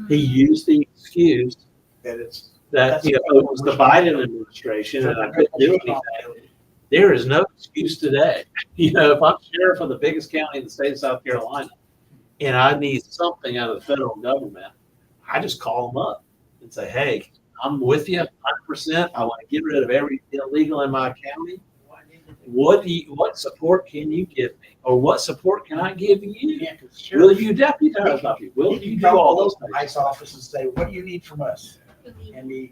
He used the excuse that it was the Biden administration and I couldn't do anything. There is no excuse today. If I'm sheriff of the biggest county in the state of South Carolina and I need something out of the federal government, I just call them up and say, hey, I'm with you 100%. I want to get rid of every illegal in my county. What support can you give me? Or what support can I give you? Will you deputize me? Will you do all those things? Nice office and say, what do you need from us? And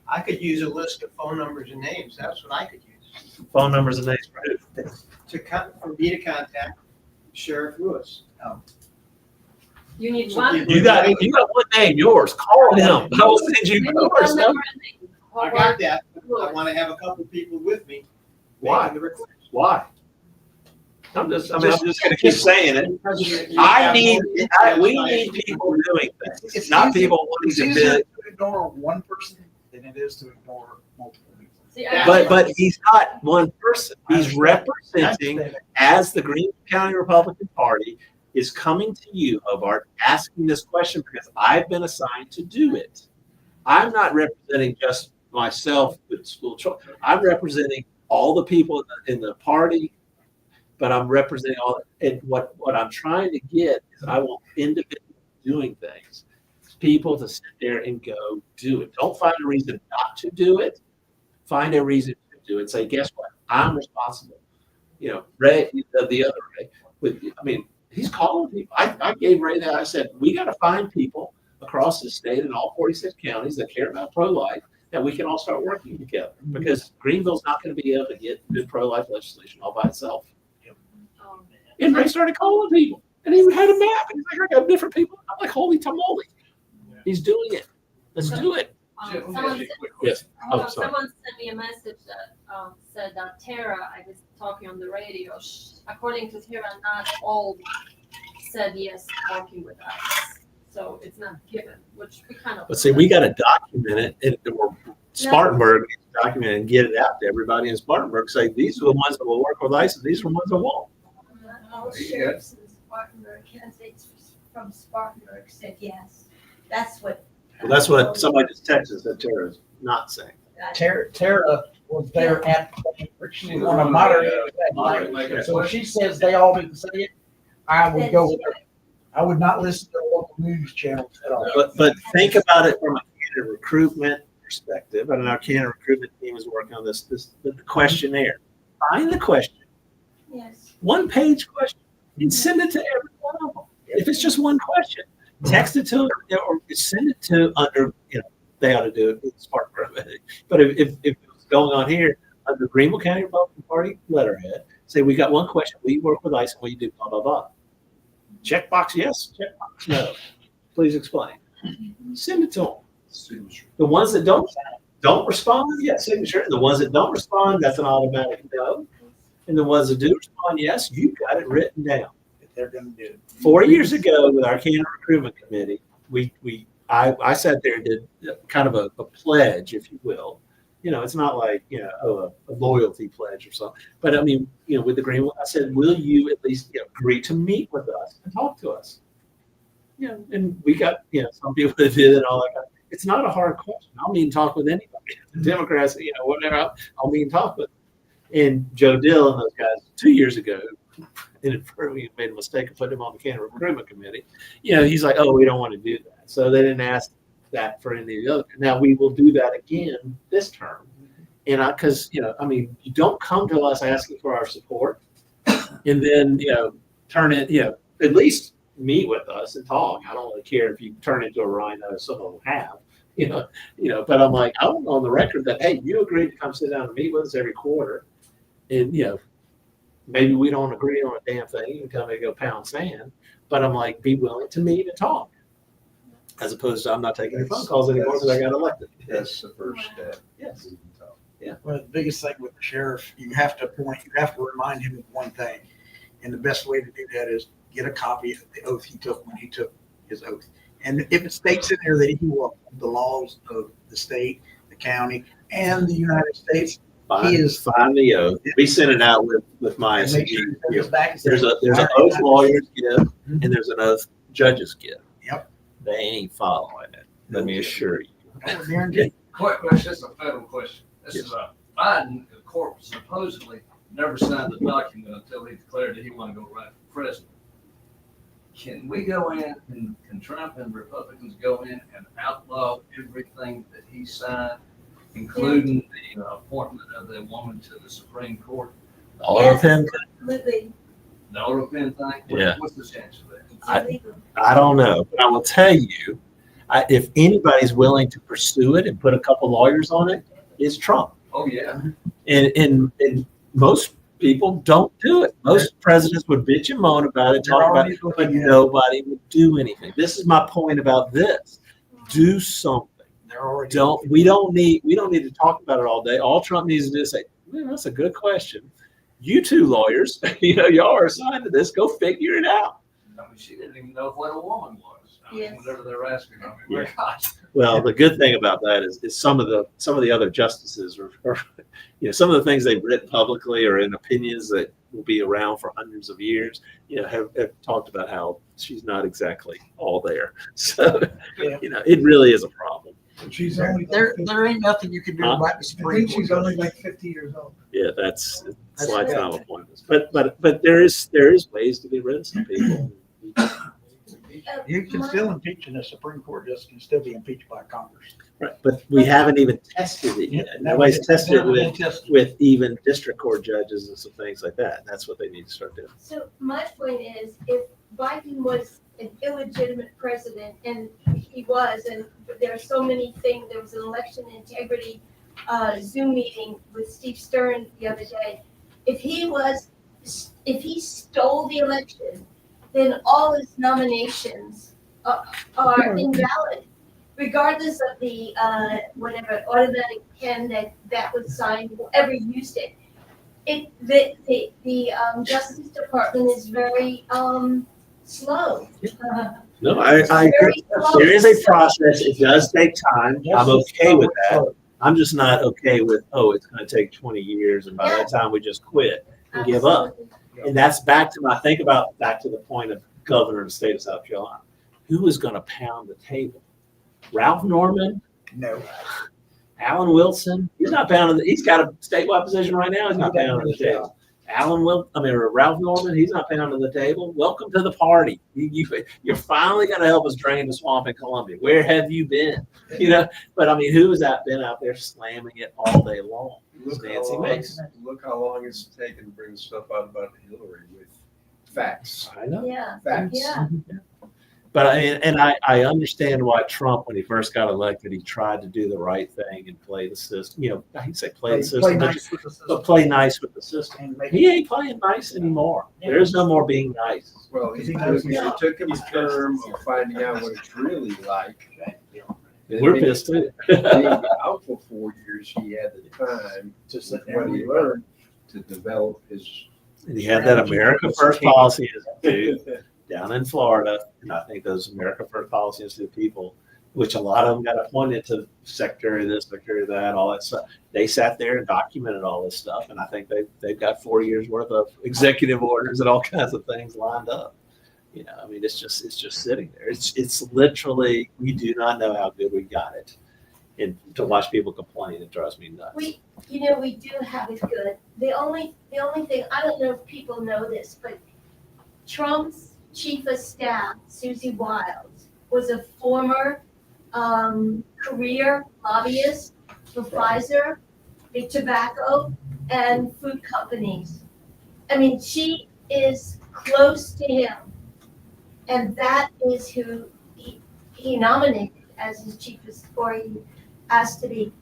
I could use a list of phone numbers and names. That's what I could use. Phone numbers and names for who? For me to contact Sheriff Lewis. You need one. You got one name, yours. Call him. I will send you yours. I got that. I want to have a couple people with me. Why? Why? I'm just going to keep saying it. We need people doing things. It's not people wanting to easier bid. to ignore one person than it is to ignore multiple people. See, But he's not one person. He's representing, as the Greenville County Republican Party is coming to you, Hobart, asking this question because I've been assigned to do it. I'm not representing just myself with school choice. I'm representing all the people in the party, but I'm representing all. And what I'm trying to get is I want individuals doing things, people to sit there and go do it. Don't find a reason not to do it. Find a reason to do it. Say, guess what? I'm responsible. Ray, the other Ray, he's calling people. I gave Ray that. I said, we got to find people across the state in all 46 counties that care about pro-life, that we can all start working together, because Greenville's not going to be able to get good pro-life legislation all by itself. And Ray started calling people, and he had a map, and he's like, I got different people. I'm like, holy tamale. He's doing it. Let's do it. Yes. Oh, sorry. Someone sent me a message that said that Tara, I was talking on the radio, according to Tara, not all said yes working with us. So it's not given, which we kind of. But see, we got to document it, and Spartanburg document it and get it out to everybody in Spartanburg. Say, these are the ones that will work with ICE, and these are the ones that won't. All sheriffs in Spartanburg, candidates from Spartanburg said yes. That's what. Well, that's what somebody just texted us that Tara is not saying. Tara was there at, she didn't want to moderate it. So if she says they all need to say it, I would go with her. I would not listen to local news channels at all. But think about it from a candidate recruitment perspective. And our candidate recruitment team is working on the questionnaire. Find the question. Yes. 1-page question. And send it to every one of them. If it's just one question, text it to them or send it to under, they ought to do it. It's part of it. But if it's going on here under Greenville County Republican Party letterhead, say we got one question: will you work with ICE and will you do blah blah blah? Checkbox yes, checkbox no. Please explain. Send it to them. Signature. The ones that don't respond, yes, signature. And the ones that don't respond, that's an automatic no. And the ones that do respond, yes, you got it written down. They're gonna do it. 4 years ago with our candidate recruitment committee, I sat there and did kind of a pledge, if you will. It's not like, a loyalty pledge or something. But I mean, with the Greenville, I said, will you at least agree to meet with us and talk to us? And we got, some people that did it and all that kind of. It's not a hard question. I'll meet and talk with anybody. The Democrats, whatever, I'll meet and talk with them. And Joe Dill and those guys 2 years ago, we made a mistake of putting him on the candidate recruitment committee. He's like, oh, we don't want to do that. So they didn't ask that for any of the other. Now we will do that again this term. And because, you don't come to us asking for our support and then, turn it, at least meet with us and talk. I don't really care if you turn into a rhino, some of them have, but I'm like, I want on the record that, hey, you agreed to come sit down and meet with us every quarter. And, maybe we don't agree on a damn thing. You can tell me to go pound sand, but I'm like, be willing to meet and talk. As opposed to I'm not taking your phone calls anymore because I got elected. That's the first step. Yes. Yeah. Well, the biggest thing with the sheriff, you have to remind him of one thing. And the best way to do that is get a copy of the oath he took when he took his oath. And if it states in there that he will uphold the laws of the state, the county, and the United States, he is find the oath. We sent it out with mySCGOP. make sure he sends us back and There's says, an oath lawyers give and there's an oath judges give. Yep. They ain't following it. Let me assure you. Oh, guarantee. Quick question, this is a federal question. This is Biden, of course, supposedly never signed the document until he declared that he wanted to go run for president. Can we go in and can Trump and Republicans go in and outlaw everything that he signed, including the appointment of the woman to the Supreme Court? All Yes, absolutely. The auto pen thing? Yeah. What's the chance of that? I- Illegal. I don't know, but I will tell you, if anybody's willing to pursue it and put a couple lawyers on it, it's Trump. Oh, yeah. And most people don't do it. Most presidents would bitch and moan about it, talk about it, but nobody would do anything. This is my point about this. Do something. We don't need to talk about it all day. All Trump needs to do is say, well, that's a good question. You two lawyers, y'all are assigned to this. Go figure it out. I mean, she didn't even know what a woman was. I mean, Yes. whenever they were asking her, Yeah. my gosh. Well, the good thing about that is some of the other justices are some of the things they've written publicly or in opinions that will be around for hundreds of years, have talked about how she's not exactly all there. So, it really is a problem. She's only. There ain't nothing you can do about the I Supreme think Court. she's only like 50 years old. Yeah, that's lifetime appointments. But there is ways to get rid of some people. You can still impeach, and the Supreme Court just can still be impeached by Congress. Right, but we haven't even tested it yet. Nobody's tested it with even district court judges and some things like that. That's what they need to start doing. So my point is, if Biden was an illegitimate president, and he was, and there are so many things, there was an election integrity Zoom meeting with Steve Stern the other day. If he stole the election, then all his nominations are invalid, regardless of the whatever automatic pen that was signed, whoever used it. The Justice Department is very slow. No, I agree. Very slow. There is a process. It does take time. I'm okay with that. I'm just not okay with, it's going to take 20 years, and by that time we just quit and give up. Absolutely. And that's back to the point of governor of the state of South Carolina. Who is going to pound the table? Ralph Norman? No. Alan Wilson? He's not pounding. He's got a statewide position right now. He's not pounding the table. Ralph Norman, he's not pounding the table. Welcome to the party. You're finally going to help us drain the swamp in Columbia. Where have you been? But who has been out there slamming it all day long? Nancy Mason. Look how long it's taken to bring stuff out about Hillary with facts. I know. Yeah, Facts. yeah. But I understand why Trump, when he first got elected, he tried to do the right thing and play the system. You know, he'd say play the system, Play but nice with the system. play nice with the system. And make He ain't playing nice anymore. There's no more being nice. Well, it took him a term of finding out what it's really like. We're pissed too. Being out for 4 years, he had the time to sit there and learn to develop his. And he had that America First policy institute down in Florida, and I think those America First policy institute people, which a lot of them got appointed to secretary of this, secretary of that, all that stuff. They sat there and documented all this stuff, and I think they've got 4 years worth of executive orders and all kinds of things lined up. You know, I mean, it's just sitting there. It's literally, we do not know how good we got it. And to watch people complain, it drives me nuts. We do have it good. The only thing, I don't know if people know this, but Trump's chief of staff, Susie Wiles, was a former career lobbyist for Pfizer, big tobacco, and food companies. I mean, she is close to him. And that is who he nominated as his chief of, or he asked to be.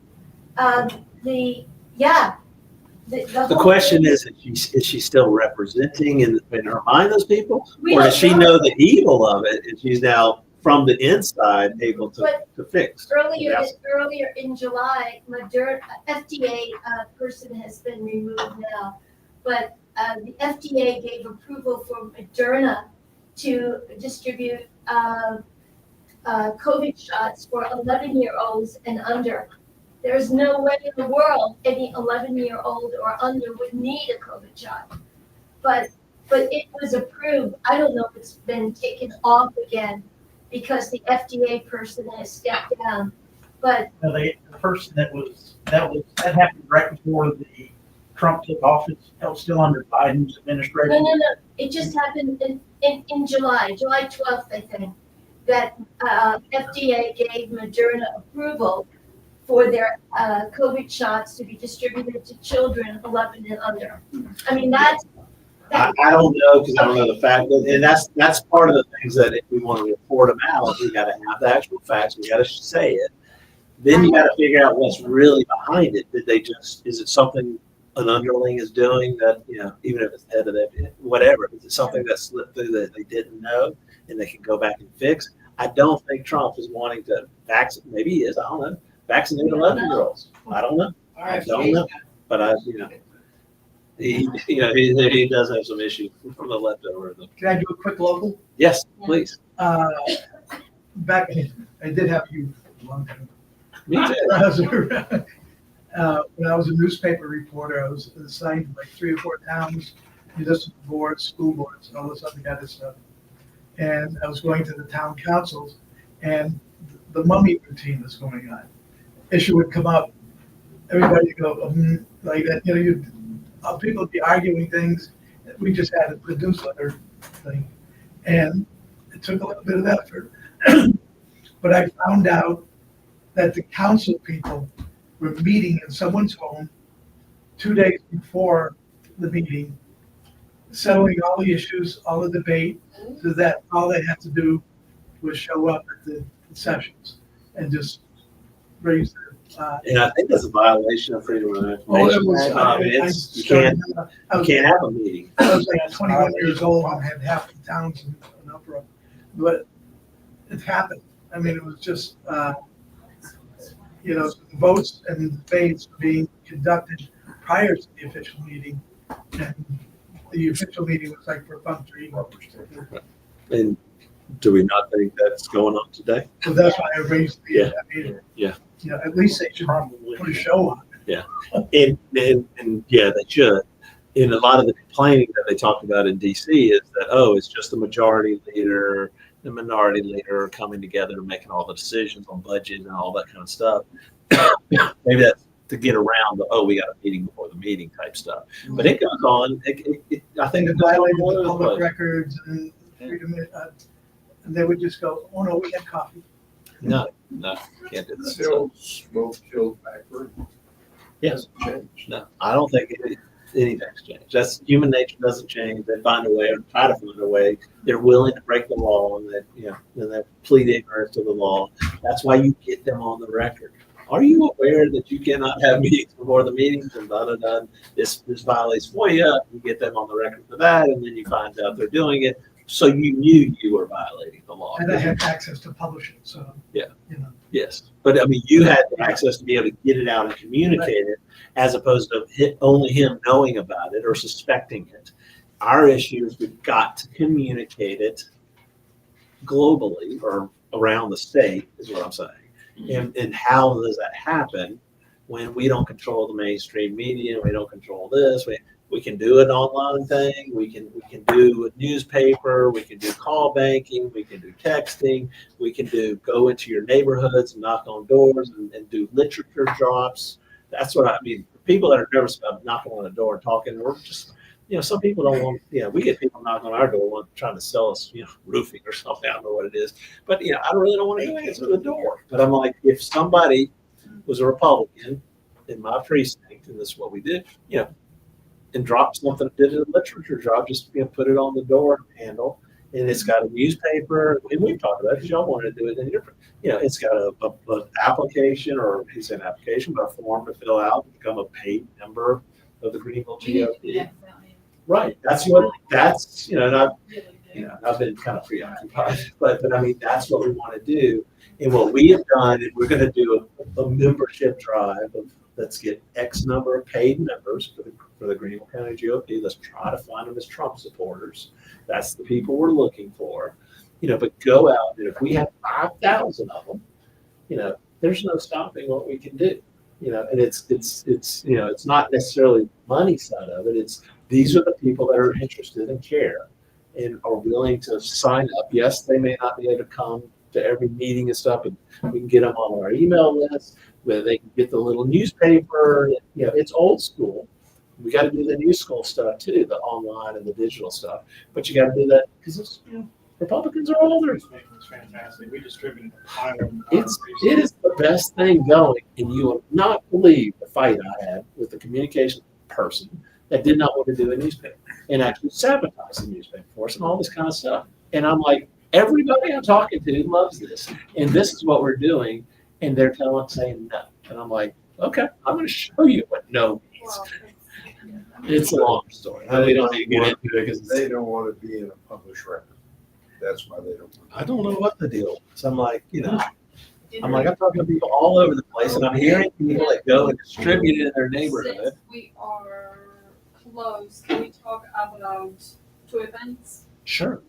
The question is she still representing in her mind those people? We Or does don't she know. know the evil of it and she's now from the inside able to fix? Earlier in July, Moderna FDA person has been removed now, but the FDA gave approval for Moderna to distribute COVID shots for 11-year-olds and under. There's no way in the world any 11-year-old or under would need a COVID shot. But it was approved. I don't know if it's been taken off again because the FDA person has stepped down. But The person that happened right before the Trump took office, that was still under Biden's administration. no. It just happened in July 12th, I think, that FDA gave Moderna approval for their COVID shots to be distributed to children 11 and under. I mean, I don't know because I don't know the fact, and that's part of the things that if we want to report them out, we got to have the actual facts. We got to say it. Then you got to figure out what's really behind it. Is it something an underling is doing that, you know, even if it's the head of that, whatever, is it something that slipped through that they didn't know and they can go back and fix? I don't think Trump is wanting to vaccinate, maybe he is, I don't know, vaccinate 11-year-olds. I don't know. I don't know. But he does have some issues from the leftover. Can I do a quick local? Yes, please. Back, I did have you a long time. Me too. When I was a newspaper reporter, I was assigned to like 3 or 4 towns, municipal boards, school boards, and all this other kind of stuff. And I was going to the town councils, and the mummy routine was going on. Issue would come up, everybody would go, like that, you know, people would be arguing things. We just had a newsletter thing, and it took a little bit of effort. But I found out that the council people were meeting in someone's home 2 days before the meeting, settling all the issues, all the debate, so that all they had to do was show up at the sessions and just raise their. And I think that's a violation of freedom of Oh, it information. was, You can't have a meeting. I was like 21 years old and had half the towns in uproar, but it happened. I mean, it was just, votes and debates being conducted prior to the official meeting. And the official meeting was like perfunctory. And do we not think that's going on today? So that's why I raised the, Yeah. you know, at least they should put a show on. And yeah, they should. And a lot of the complaining that they talked about in DC is that, it's just the majority leader, the minority leader coming together and making all the decisions on budget and all that kind of stuff. Maybe that's to get around the, we got a meeting before the meeting type stuff. But it goes on. I think They it goes on violated all the over the public place. records and freedom, and they would just go, oh no, we had coffee. No, can't do that. Still smoke, chill, backward. Yes. Change. No, I don't think anything's changed. That's human nature doesn't change. They find a way or try to find a way. They're willing to break the law and and they plead ignorance to the law. That's why you get them on the record. Are you aware that you cannot have meetings before the meetings and this violates FOIA? You get them on the record for that, and then you find out they're doing it. So you knew you were violating the law. And I have access to publish it, so. Yeah. You know. Yes, but I mean, you had access to be able to get it out and communicate it, as opposed to only him knowing about it or suspecting it. Our issue is we've got to communicate it globally or around the state, is what I'm saying. And how does that happen when we don't control the mainstream media? We don't control this. We can do an online thing. We can do a newspaper. We can do call banking. We can do texting. We can go into your neighborhoods and knock on doors and do literature drops. That's what I mean. People that are nervous about knocking on a door and talking, or just, some people don't want, we get people knocking on our door trying to sell us, roofing or something. I don't know what it is. But, I really don't want to go answer the door. But I'm like, if somebody was a Republican in my precinct, and this is what we did, and dropped something, did a literature drop, just put it on the door handle, and it's got a newspaper, and we've talked about it because y'all wanted to do it in different, it's got an application, or he's an application, but a form to fill out to become a paid member of the Greenville GOP. Right. And I've been kind of preoccupied, but I mean, that's what we want to do. And what we have done, is we're going to do a membership drive let's get X number of paid members for the Greenville County GOP. Let's try to find them as Trump supporters. That's the people we're looking for. But go out, and if we have 5,000 of them, there's no stopping what we can do. And it's not necessarily money side of it. These are the people that are interested and care and are willing to sign up. Yes, they may not be able to come to every meeting and stuff, and we can get them on our email list where they can get the little newspaper. It's old school. We got to do the new school stuff too, the online and the digital stuff. But you got to do that because Republicans are older. It's fantastic. We distributed a pile of It is the best thing going, and you will not believe the fight I had with the communication person that did not want to do a newspaper and actually sabotage the newspaper for us and all this kind of stuff. And I'm like, everybody I'm talking to loves this, and this is what we're doing, and they're saying no. And I'm like, okay, I'm going to show you what no means. It's a long story. We don't need to get into it because they don't want to be in a published record. That's why they don't. I don't know what the deal is. I'm like, I'm talking to people all over the place, and I'm hearing people that go and distribute it in their neighborhood. Since we are close, can we talk about 2 events? Sure.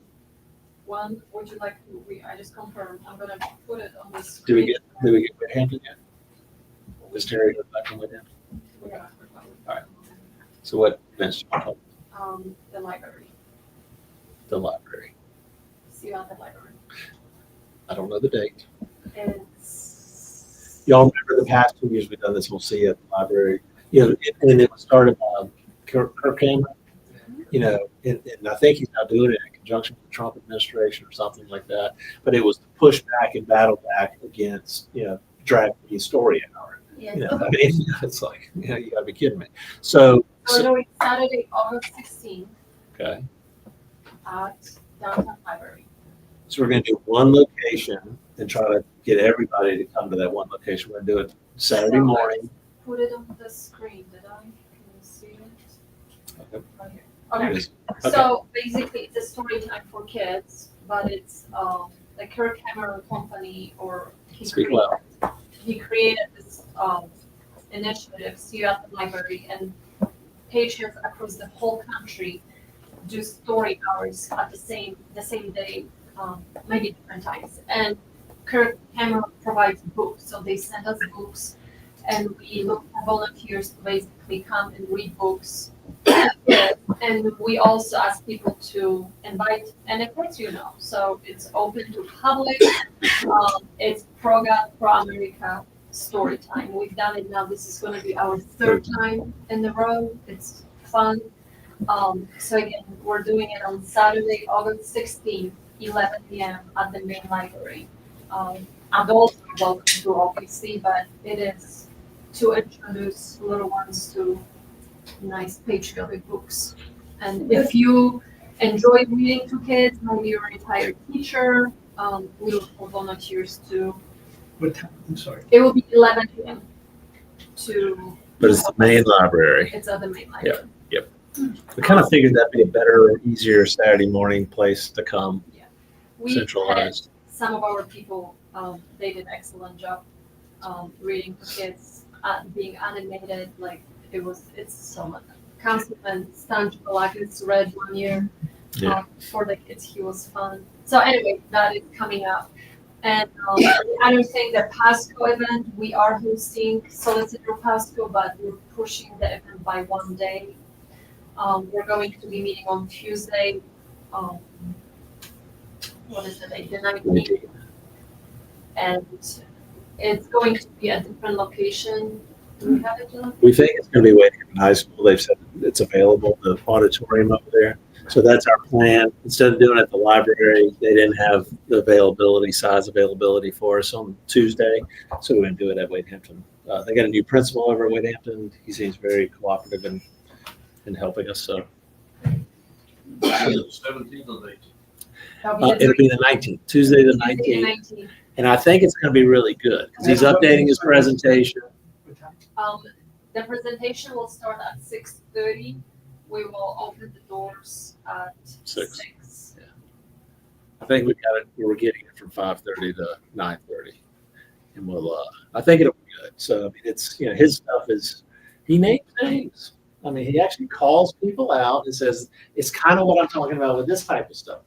One, would you like to, I just confirmed, I'm gonna put it on the Do screen. we get Whit Hampton yet? Is Terry back from Whit Hampton? We're gonna- All right. So what events? The library, The library. see you at the library. I don't know the date. It's, Y'all remember the past 2 years we've done this, we'll see at the library. And it was started by Kirk Cameron, and I think he's now doing it in conjunction with the Trump administration or something like that. But it was to push back and battle back against, drag the story hour. Yeah. I mean, it's like, you gotta be kidding me. So we're doing Saturday, August 16th okay. at downtown library. So we're gonna do one location and try to get everybody to come to that one location. We're gonna do it Saturday morning. Put it on the screen, did I? Can you see it? Okay. Right here. Okay. Okay. So basically, it's a story time for kids, but it's the Kirk Cameron company, or Speak loud. he created this initiative, See You at the Library, and patrons across the whole country do story hours at the same day, maybe different times. And Kirk Cameron provides books, so they send us books, and we look for volunteers to basically come and read books. And we also ask people to invite, and of course, so it's open to public. It's pro-God, pro-America story time. We've done it now. This is going to be our 3rd time in the row. It's fun. So again, we're doing it on Saturday, August 16th, 11 p.m. at the main library. Adults are welcome to, obviously, but it is to introduce little ones to nice page cover books. And if you enjoy reading to kids, maybe you're a retired teacher, we look for volunteers too. What time? I'm sorry. It will be 11 p.m. to. But it's the main library. It's at the main library. We kind of figured that'd be a better, easier Saturday morning place to come, We had centralized. some of our people, they did excellent job reading to kids, being animated. Like it's so much. Councilman Stan Chipolakis read one year for the kids. He was fun. So anyway, that is coming up. And I'm saying the Pasco event, we are hosting Solicitor Pasco, but we're pushing the event by one day. We're going to be meeting on Tuesday. What is the date? The 19th. And it's going to be a different location. Do we have it, John? We think it's going to be waiting in high school. They've said it's available, the auditorium up there. So that's our plan. Instead of doing it at the library, they didn't have the size availability for us on Tuesday. So we're going to do it at Wade Hampton. They got a new principal over at Wade Hampton. He seems very cooperative in helping us. So 17th or 18th? it'll be the 19th, Tuesday the 19th. And I think it's going to be really good because he's updating his presentation. The presentation will start at 6:30. We will open the doors at 6. Yeah. I think we're getting it from 5:30 to 9:30. And I think it'll be good. So, I mean, it's, his stuff he names names. I mean, he actually calls people out and says, it's kind of what I'm talking about with this type of stuff.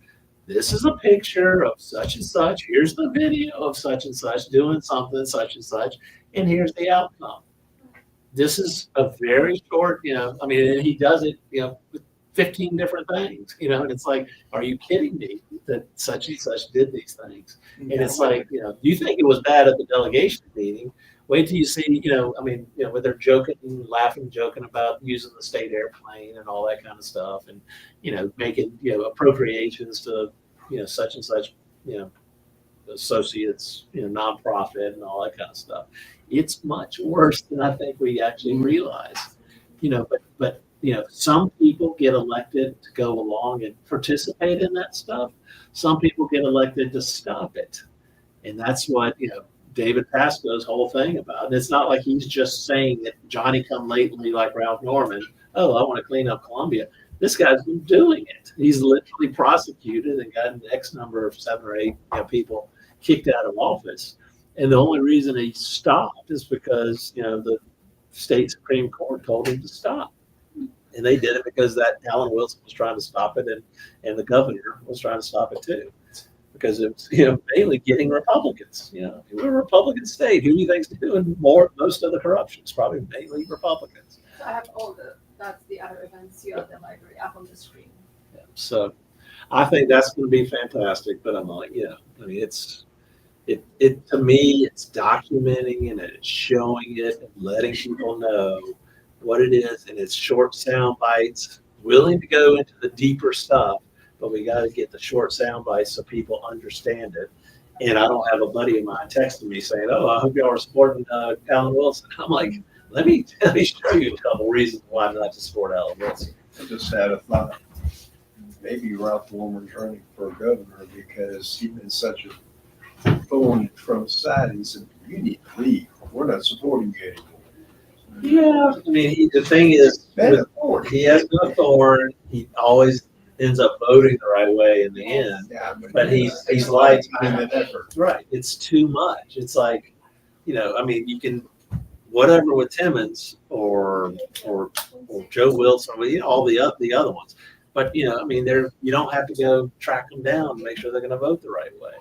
This is a picture of such and such. Here's the video of such and such doing something such and such. And here's the outcome. This is a very short, and he does it, with 15 different things, and it's like, are you kidding me that such and such did these things? And it's like, you think it was bad at the delegation meeting. Wait till you see, where they're joking, joking about using the state airplane and all that kind of stuff, and, making, appropriations to, such and such, associates, nonprofit and all that kind of stuff. It's much worse than I think we actually realize, but some people get elected to go along and participate in that stuff. Some people get elected to stop it. And that's what, David Pasco's whole thing about. And it's not like he's just saying that Johnny come lately like Ralph Norman, oh, I want to clean up Columbia. This guy's been doing it. He's literally prosecuted and gotten X number of 7 or 8 people kicked out of office. And the only reason he stopped is because, the state Supreme Court told him to stop. And they did it because that Alan Wilson was trying to stop it, and the governor was trying to stop it too. Because it was, mainly getting Republicans. We're a Republican state. Who do you think's doing most of the corruption? It's probably mainly Republicans. So I have that's the other events here at the library up on the screen. Yeah, so I think that's going to be fantastic. But I'm like, it to me, it's documenting and it's showing it and letting people know what it is, and it's short sound bites, willing to go into the deeper stuff, but we got to get the short sound bites so people understand it. And I don't have a buddy of mine texting me saying, oh, I hope y'all are supporting Alan Wilson. I'm like, let me show you a couple reasons why not to support Alan Wilson. I just had a thought. Maybe Ralph Norman's running for governor because he's been such a thorn in Trump's side. He said, you need to leave. We're not supporting you anymore. Yeah, I mean, the thing is, he has no thorn. He always ends up voting the right way in the end. Yeah, but he's like, time and effort. Right. It's too much. It's like, you can, whatever with Timmons or Joe Wilson, all the other ones. But, you don't have to go track them down to make sure they're going to vote the right way.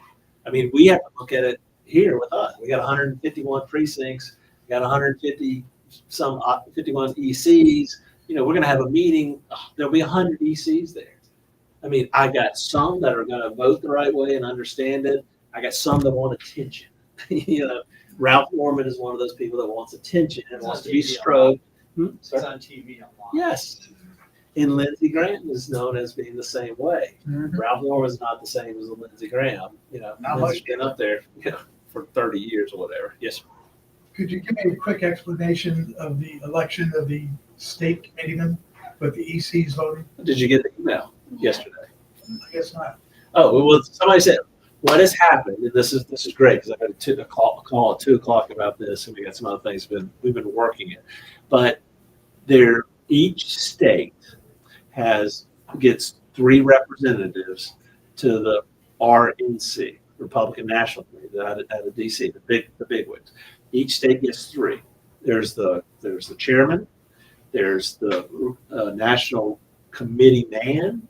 I mean, we have to look at it here with us. We got 151 precincts. We got 150 some 51 ECs. We're going to have a meeting. There'll be 100 ECs there. I mean, I got some that are going to vote the right way and understand it. I got some that want attention. Ralph Norman is one of those people that wants attention and wants to be stroked. It's on TV a lot. Yes. And Lindsey Graham is known as being the same way. Mhm. Ralph Norman is not the same as Lindsey Graham. Lindsey's been up there for 30 years or whatever. Yes, sir. Could you give me a quick explanation of the election of the state committeemen, but the EC's voting? Did you get the email yesterday? I guess not. Oh, well, somebody said, what has happened, and this is great, because I got a call at 2:00 about this, and we got some other things we've been working it. But each state gets 3 representatives to the RNC, Republican National Committee, out of DC, the big ones. Each state gets 3. There's the chairman, there's the national committee man,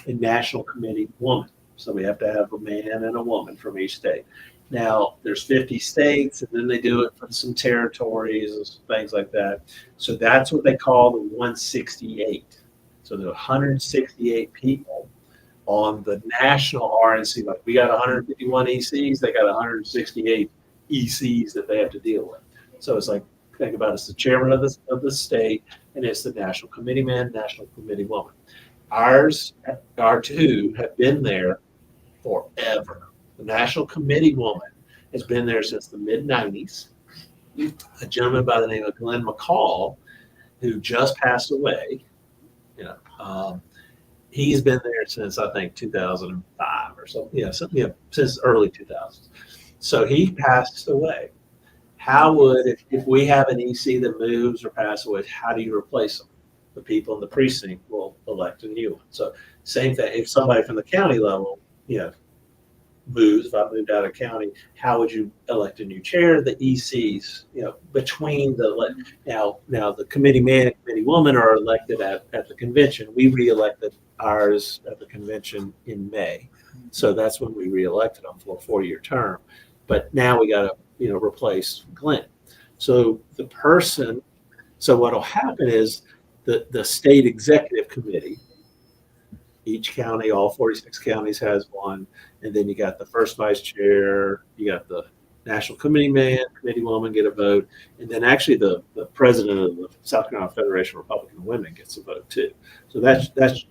and national committee woman. So we have to have a man and a woman from each state. Now, there's 50 states, and then they do it for some territories and things like that. So that's what they call the 168. So there are 168 people on the national RNC. Like we got 151 ECs, they got 168 ECs that they have to deal with. So it's like, think about it, it's the chairman of the state, and it's the national committee man, national committee woman. Our 2 have been there forever. The national committee woman has been there since the mid-90s. A gentleman by the name of Glenn McCall, who just passed away, he's been there since I think 2005 or something, since early 2000s. So he passed away. How would, if we have an EC that moves or passes away, how do you replace them? The people in the precinct will elect a new one. So same thing, if somebody from the county level, moves, if I moved out of county, how would you elect a new chair? The ECs, between now the committee man and committee woman are elected at the convention. We reelected ours at the convention in May. So that's when we reelected them for a 4-year term. But now we got to, replace Glenn. So what'll happen is the state executive committee, each county, all 46 counties has one. And then you got the first vice chair, you got the national committee man, committee woman get a vote. And then actually the president of the South Carolina Federation of Republican Women gets a vote too. So that's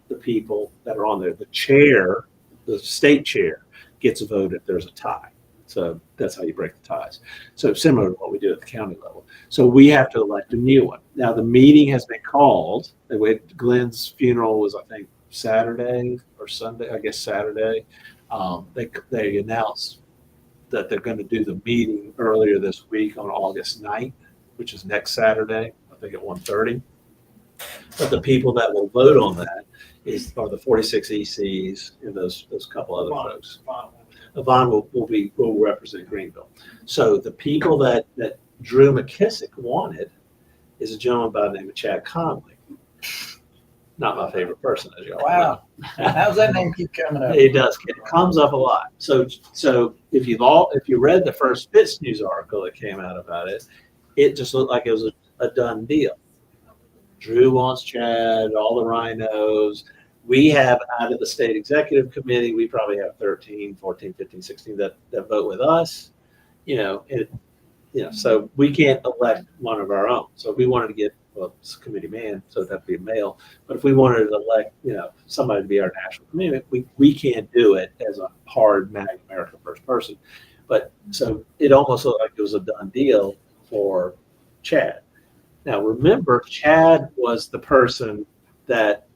the people that are on there. The chair, the state chair, gets a vote if there's a tie. So that's how you break the ties. So similar to what we do at the county level. So we have to elect a new one. Now the meeting has been called. Glenn's funeral was, I think, Saturday or Sunday, I guess Saturday. They announced that they're going to do the meeting earlier this week on August 9th, which is next Saturday, I think at 1:30. But the people that will vote on that are the 46 ECs and those couple other folks. Yvonne will represent Greenville. So the people that Drew McKissick wanted is a gentleman by the name of Chad Conley. Not my favorite person, as y'all know. How's that name keep coming up? It does. It comes up a lot. So if you read the first Fitz News article that came out about it, it just looked like it was a done deal. Drew wants Chad, all the rhinos. We have, out of the state executive committee, we probably have 13, 14, 15, 16 that vote with us. So we can't elect one of our own. So if we wanted to get, it's a committee man, so it'd have to be a male. But if we wanted to elect, somebody to be our national committee, we can't do it as a hard MAGA America First person. But so it almost looked like it was a done deal for Chad. Now remember, Chad was the person that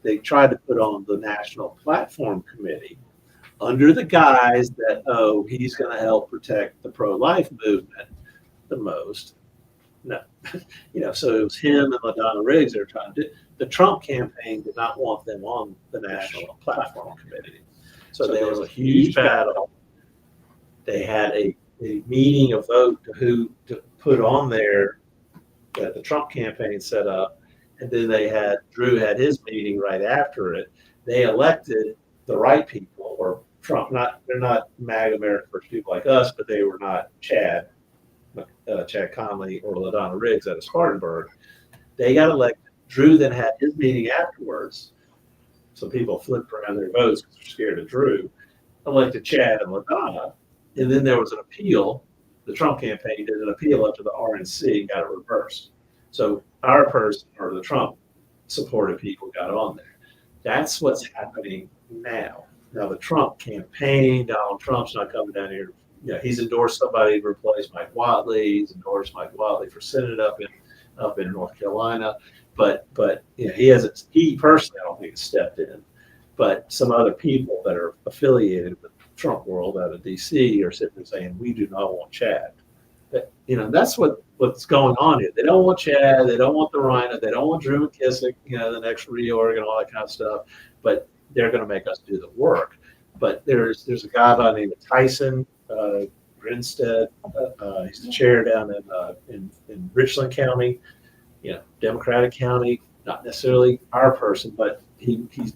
they tried to put on the national platform committee under the guise that, he's going to help protect the pro-life movement the most. No, so it was him and LaDonna Riggs they were trying to do. The Trump campaign did not want them on the national platform committee. So there was a huge battle. They had a meeting, a vote to who to put on there that the Trump campaign set up. And then Drew had his meeting right after it. They elected the right people, or Trump, they're not MAGA America First people like us, but they were not Chad Conley or LaDonna Riggs out of Spartanburg. They got elected. Drew then had his meeting afterwards. So people flipped around their votes because they're scared of Drew. Elected Chad and LaDonna. And then there was an appeal. The Trump campaign did an appeal up to the RNC and got it reversed. So our person, or the Trump supported people, got on there. That's what's happening now. Now the Trump campaign, Donald Trump's not coming down here. He's endorsed somebody to replace Mike Whatley. He's endorsed Mike Whatley for Senate up up in North Carolina, but he personally, I don't think has stepped in, but some other people that are affiliated with Trump world out of DC are sitting there saying, we do not want Chad. But, that's what's going on here. They don't want Chad, they don't want the Rhino, they don't want Drew McKissick, the next reorg and all that kind of stuff, but they're going to make us do the work. But there's a guy by the name of Tyson Grinstead. He's the chair down in Richland County, Democratic County, not necessarily our person, but he's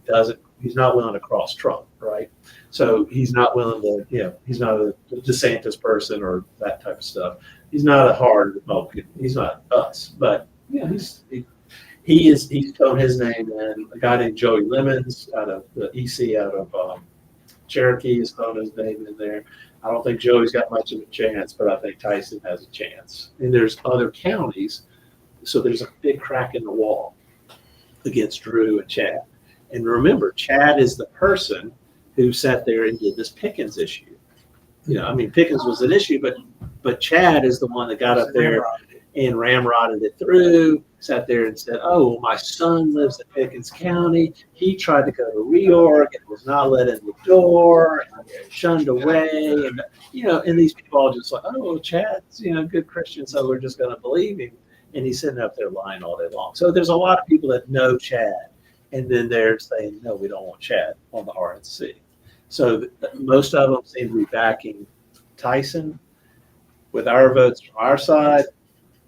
not willing to cross Trump, right? So he's not willing to, he's not a DeSantis person or that type of stuff. He's not a hard Republican. He's not us, but he's thrown his name in. A guy named Joey Lemons out of the EC out of Cherokee has thrown his name in there. I don't think Joey's got much of a chance, but I think Tyson has a chance. And there's other counties, so there's a big crack in the wall against Drew and Chad. And remember, Chad is the person who sat there and did this Pickens issue. Pickens was an issue, but Chad is the one that got up there and ramrodded it through, sat there and said, oh, my son lives in Pickens County. He tried to go to reorg and was not let in the door, and shunned away. And these people all just like, oh, Chad's, good Christian, so we're just going to believe him. And he's sitting up there lying all day long. So there's a lot of people that know Chad, and then they're saying, no, we don't want Chad on the RNC. So most of them seem to be backing Tyson. With our votes from our side,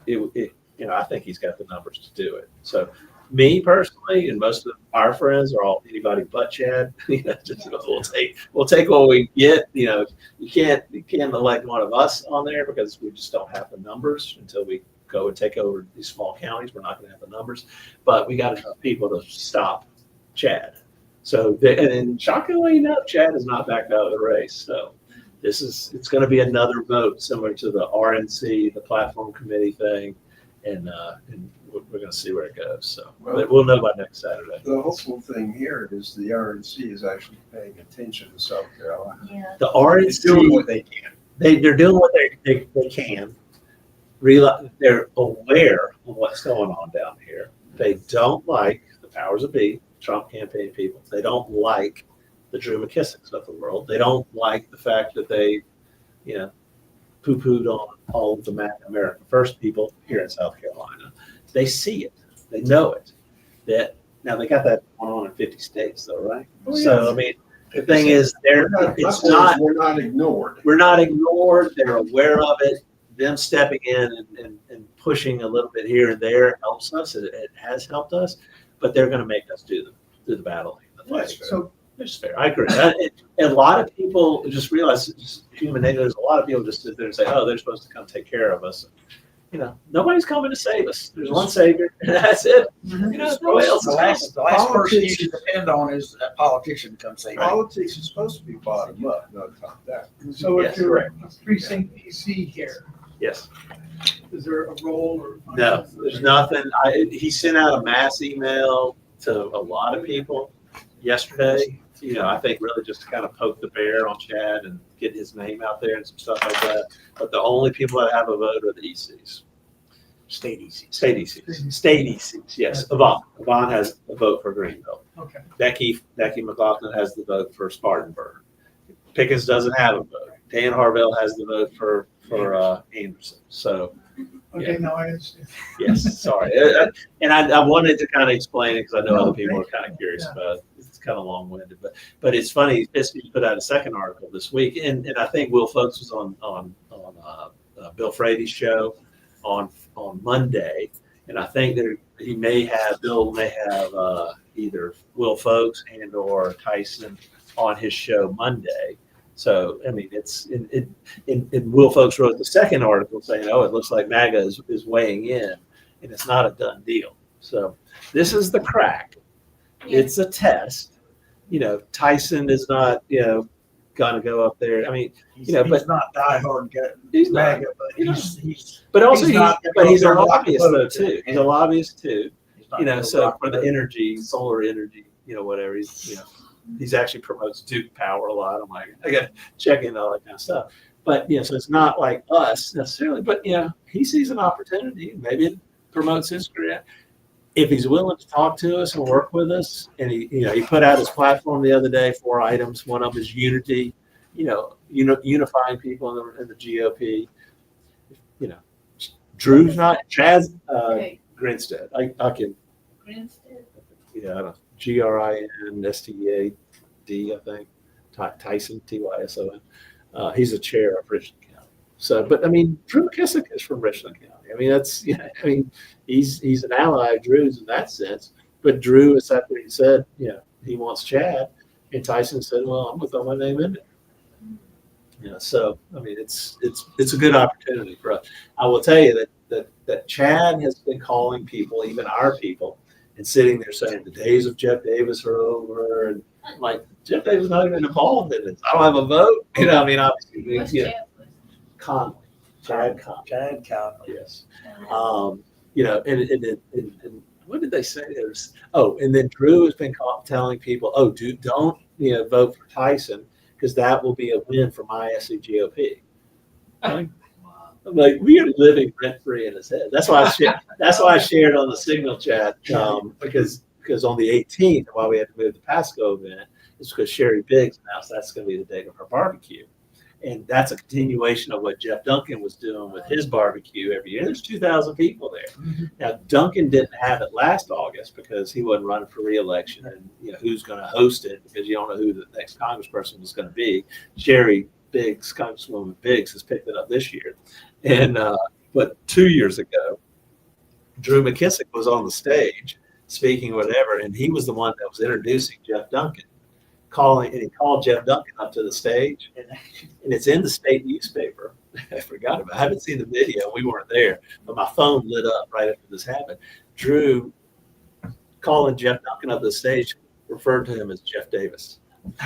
I think he's got the numbers to do it. So me personally, and most of our friends are all anybody but Chad. We'll take what we get. You can't elect one of us on there because we just don't have the numbers until we go and take over these small counties. We're not going to have the numbers, but we got enough people to stop Chad. So and shockingly enough, Chad is not backed out of the race. So it's going to be another vote similar to the RNC, the platform committee thing, and we're going to see where it goes. So we'll know by next Saturday. The hopeful thing here is the RNC is actually paying attention to South Carolina. Yeah. The RNC doing what they can. They're doing what they can. They're aware of what's going on down here. They don't like the powers that be, Trump campaign people. They don't like the Drew McKissicks of the world. They don't like the fact that they, poo-pooed on all of the America First people here in South Carolina. They see it. They know it. Now they got that going on in 50 states, though, right? Oh, so the thing is, we're not ignored. We're not ignored. They're aware of it. Them stepping in and pushing a little bit here and there helps us. It has helped us, but they're going to make us do the battling, the fighting. So it's fair. I agree. And a lot of people just realize it's just human nature. There's a lot of people just sit there and say, "Oh, they're supposed to come take care of us." Nobody's coming to save us. There's one savior, and that's it. Nobody else is coming. The last person you should depend on is a politician to come save you. Politics is supposed to be bottom up, not top down. So if Yes, you're correct. a precinct PC here, Yes. is there a role or? No, there's nothing. He sent out a mass email to a lot of people yesterday. I think really just to kind of poke the bear on Chad and get his name out there and some stuff like that. But the only people that have a vote are the ECs. State ECs. State ECs, yes. Yvonne has a vote for Greenville. Okay. Becky McLaughlin has the vote for Spartanburg. Pickens doesn't have a vote. Dan Harville has the vote for Anderson. So, Okay, now I understand. yes, sorry. And I wanted to kind of explain it because I know other people are kind of curious about it. It's kind of long-winded, but it's funny. He put out a second article this week, and I think Will Folks was on Bill Frady's show on Monday, and I think Bill may have either Will Folks and or Tyson on his show Monday. So, it's Will Folks wrote the second article saying, oh, it looks like MAGA is weighing in, and it's not a done deal. So this is the crack. Yeah. It's a test. Tyson is not, going to go up there. He's not diehard He's not. MAGA, but he's But also, he's a not lobbyist gonna though vote too. He's a lobbyist too. So for the energy, solar energy, whatever, he's actually promotes Duke Power a lot. I'm like, I got to check into all that kind of stuff. But so it's not like us necessarily, but he sees an opportunity. Maybe it promotes his career, if he's willing to talk to us and work with us, and he put out his platform the other day, 4 items. One of them is unity, unifying people in the GOP. Drew's not Chad's Grinstead. I can. Greenville. Yeah, I don't. GRINSTEAD, I think. Tyson, TYSON. He's a chair of Richland County. So, but I mean, Drew McKissick is from Richland County. I mean, he's an ally of Drew's in that sense. But Drew is after he said, he wants Chad, and Tyson said, well, I'm gonna throw my name in it. So I mean, it's a good opportunity for us. I will tell you that Chad has been calling people, even our people, and sitting there saying the days of Jeff Davis are over, and I'm like, Jeff Davis is not even involved in this. I don't have a vote. I mean, obviously, What's Chad? Conley, Chad Conley. Chad Conley. Yes. And what did they say? And then Drew has been telling people, don't vote for Tyson, because that will be a win for mySCGOP. I'm like, we are living rent free in his head. That's why I shared on the Signal chat, because on the 18th, while we had to move the Pasco event, it's because Sherry Biggs announced that's going to be the date of her barbecue. And that's a continuation of what Jeff Duncan was doing with his barbecue every year. There's 2,000 people there. Mm-hmm. Now, Duncan didn't have it last August because he wasn't running for re-election, and who's going to host it, because you don't know who the next congressperson was going to be. Sherry Biggs, Congresswoman Biggs, has picked it up this year. And but 2 years ago, Drew McKissick was on the stage speaking whatever, and he was the one that was introducing Jeff Duncan. He called Jeff Duncan up to the stage, and it's in the state newspaper. I forgot about it. I haven't seen the video. We weren't there, but my phone lit up right after this happened. Drew calling Jeff Duncan up to the stage referred to him as Jeff Davis. My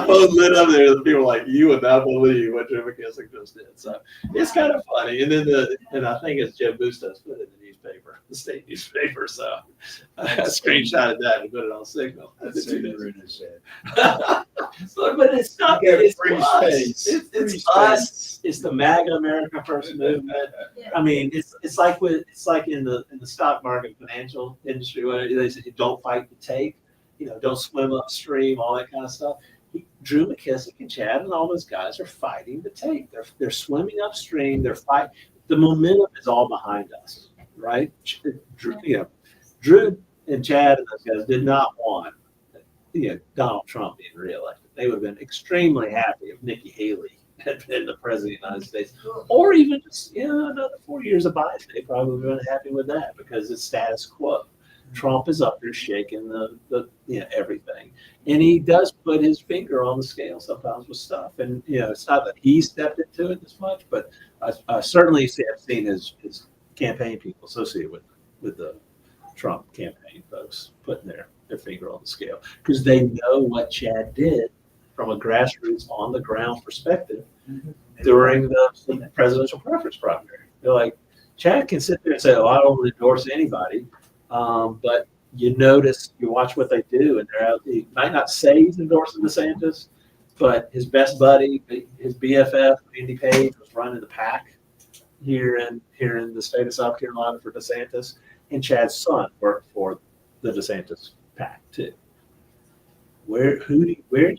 phone lit up there. The people were like, you would not believe what Drew McKissick just did. So it's kind of funny. And then I think it's Jim Bustos put it in the newspaper, the state newspaper. So I screenshotted that and put it on Signal. That's in his head. But it's not. It's free us. space. It's us. It's the MAGA America First movement. I mean, it's like in the stock market, financial industry, where they say don't fight the tape, don't swim upstream, all that kind of stuff. Drew McKissick and Chad and all those guys are fighting the tape. They're swimming upstream. They're fighting. The momentum is all behind us, right? Drew and Chad and those guys did not want Donald Trump being reelected. They would have been extremely happy if Nikki Haley had been the president of the United States, or even just another 4 years of Biden. They probably would have been happy with that because it's status quo. Trump is up there shaking the everything, and he does put his finger on the scale sometimes with stuff. And it's not that he stepped into it as much, but I certainly have seen his campaign people associated with the Trump campaign folks putting their finger on the scale, because they know what Chad did from a grassroots on the ground perspective during the presidential preference primary. They're like, Chad can sit there and say, I don't endorse anybody. But you watch what they do, and they're out. He might not say he's endorsing DeSantis, but his best buddy, his BFF, Andy Page, was running the pack here in the state of South Carolina for DeSantis, and Chad's son worked for the DeSantis pack too. Where do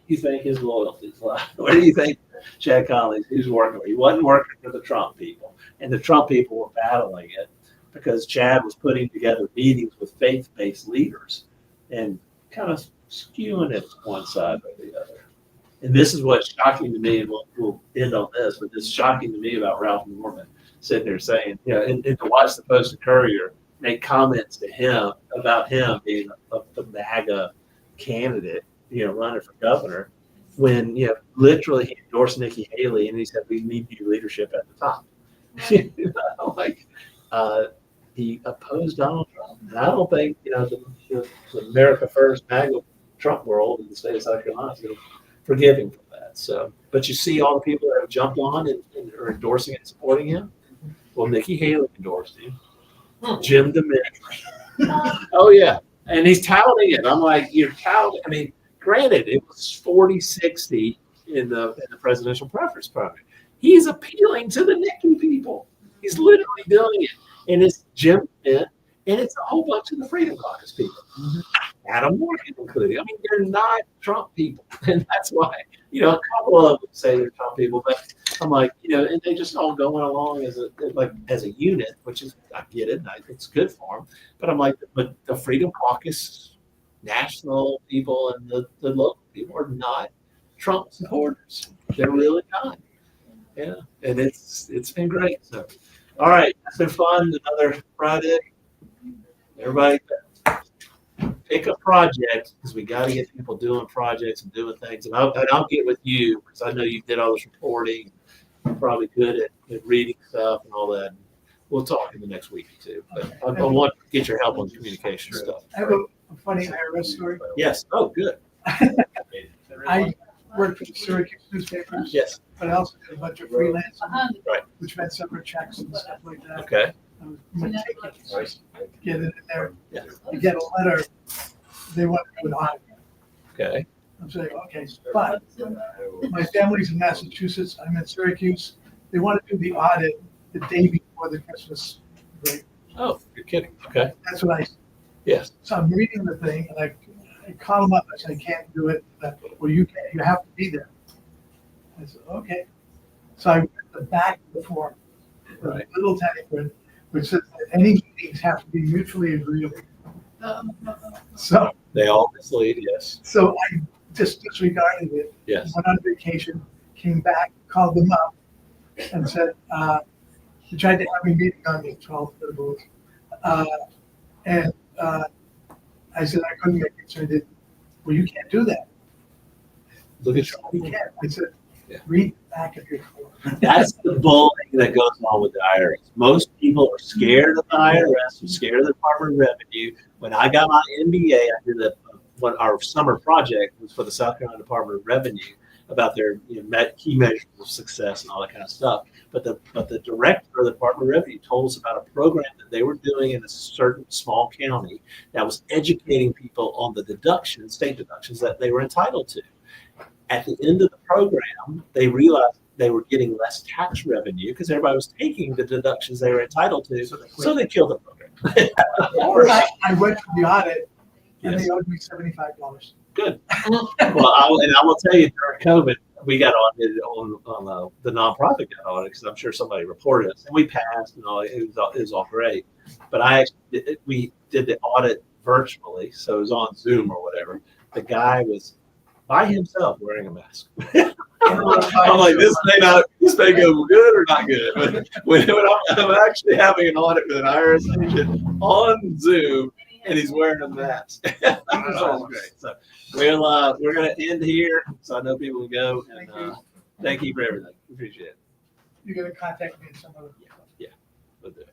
you think his loyalties lie? Where do you think Chad Conley, who's working? He wasn't working for the Trump people, and the Trump people were battling it because Chad was putting together meetings with faith-based leaders and kind of skewing it one side or the other. And this is what's shocking to me, and we'll end on this, but it's shocking to me about Ralph Norman sitting there saying, and to watch the Post and Courier make comments to him about him being the MAGA candidate, running for governor, when, literally he endorsed Nikki Haley and he said, we need new leadership at the top. He opposed Donald Trump. And I don't think, the America First MAGA Trump world in the state of South Carolina is going to forgive him for that. So, but you see all the people that have jumped on and are endorsing and supporting him. Well, Nikki Haley endorsed him. Jim DeMint. Oh, yeah. And he's touting it. I'm like, you're touting. I mean, granted, it was 40-60 in the presidential preference primary. He's appealing to the Nikki people. He's literally doing it. And it's Jim Pitt, and it's a whole bunch of the Freedom Caucus people. Adam Morgan included. I mean, they're not Trump people. And that's why, you know, a couple of them say they're Trump people, but I'm like, you know, and they just all going along as a unit, which is, I get it. It's good for them. But I'm like, but the Freedom Caucus national people and the local people are not Trump supporters. They're really not. Yeah. And it's been great. So, all right. It's been fun. Another Friday. Everybody pick a project because we got to get people doing projects and doing things. And I'll get with you because I know you did all this reporting. You're probably good at reading stuff and all that. We'll talk in the next week or two. But I want to get your help on the communication stuff. I have a funny IRS story. Yes. Oh, good. I worked for the Syracuse newspapers, Yes. but I also did a bunch of freelance, Right. which meant separate checks and stuff like that. Okay. I was meticulous. Get it in there. Yeah. You get a letter, they want to do an audit. Okay. I'm saying, okay, but my family's in Massachusetts, I'm in Syracuse. They want to do the audit the day before the Christmas break. Oh, you're kidding. Okay. That's what I, Yes. so I'm reading the thing and I call them up, I say, I can't do it. Well, you can't, you have to be there. I said, okay. So I went to the back of the form, the Right. little tiny print, which says that any meetings have to be mutually agreeable. So, They all mislead. Yes. so I just disregarded it. Yes. Went on vacation, came back, called them up, and said, they tried to have me meeting on the 12th of the month. I said I couldn't make it, so I did. Well, you can't do that. Look at You can't. I said, Yeah. read the back of your form. That's the bullying that goes on with the IRS. Most people are scared of the IRS, scared of the Department of Revenue. When I got my MBA, I did our summer project was for the South Carolina Department of Revenue about their key measures of success and all that kind of stuff. But the director of the Department of Revenue told us about a program that they were doing in a certain small county that was educating people on the deductions, state deductions that they were entitled to. At the end of the program, they realized they were getting less tax revenue because everybody was taking the deductions they were entitled to. So they killed the program. I went to the audit and Yes. they owed me $75. Good. Well, I will tell you, during COVID, we got audited on the nonprofit got audited because I'm sure somebody reported us, and we passed, and all. It was all great. But we did the audit virtually, so it was on Zoom or whatever. The guy was by himself wearing a mask. I'm like, this may go good or not good. But when I'm actually having an audit with an IRS agent on Zoom, and he's wearing a mask. That was great. So we're going to end here, so I know people will go. And thank you for everything. Appreciate it. You're gonna contact me at some other. Yeah, we'll do it.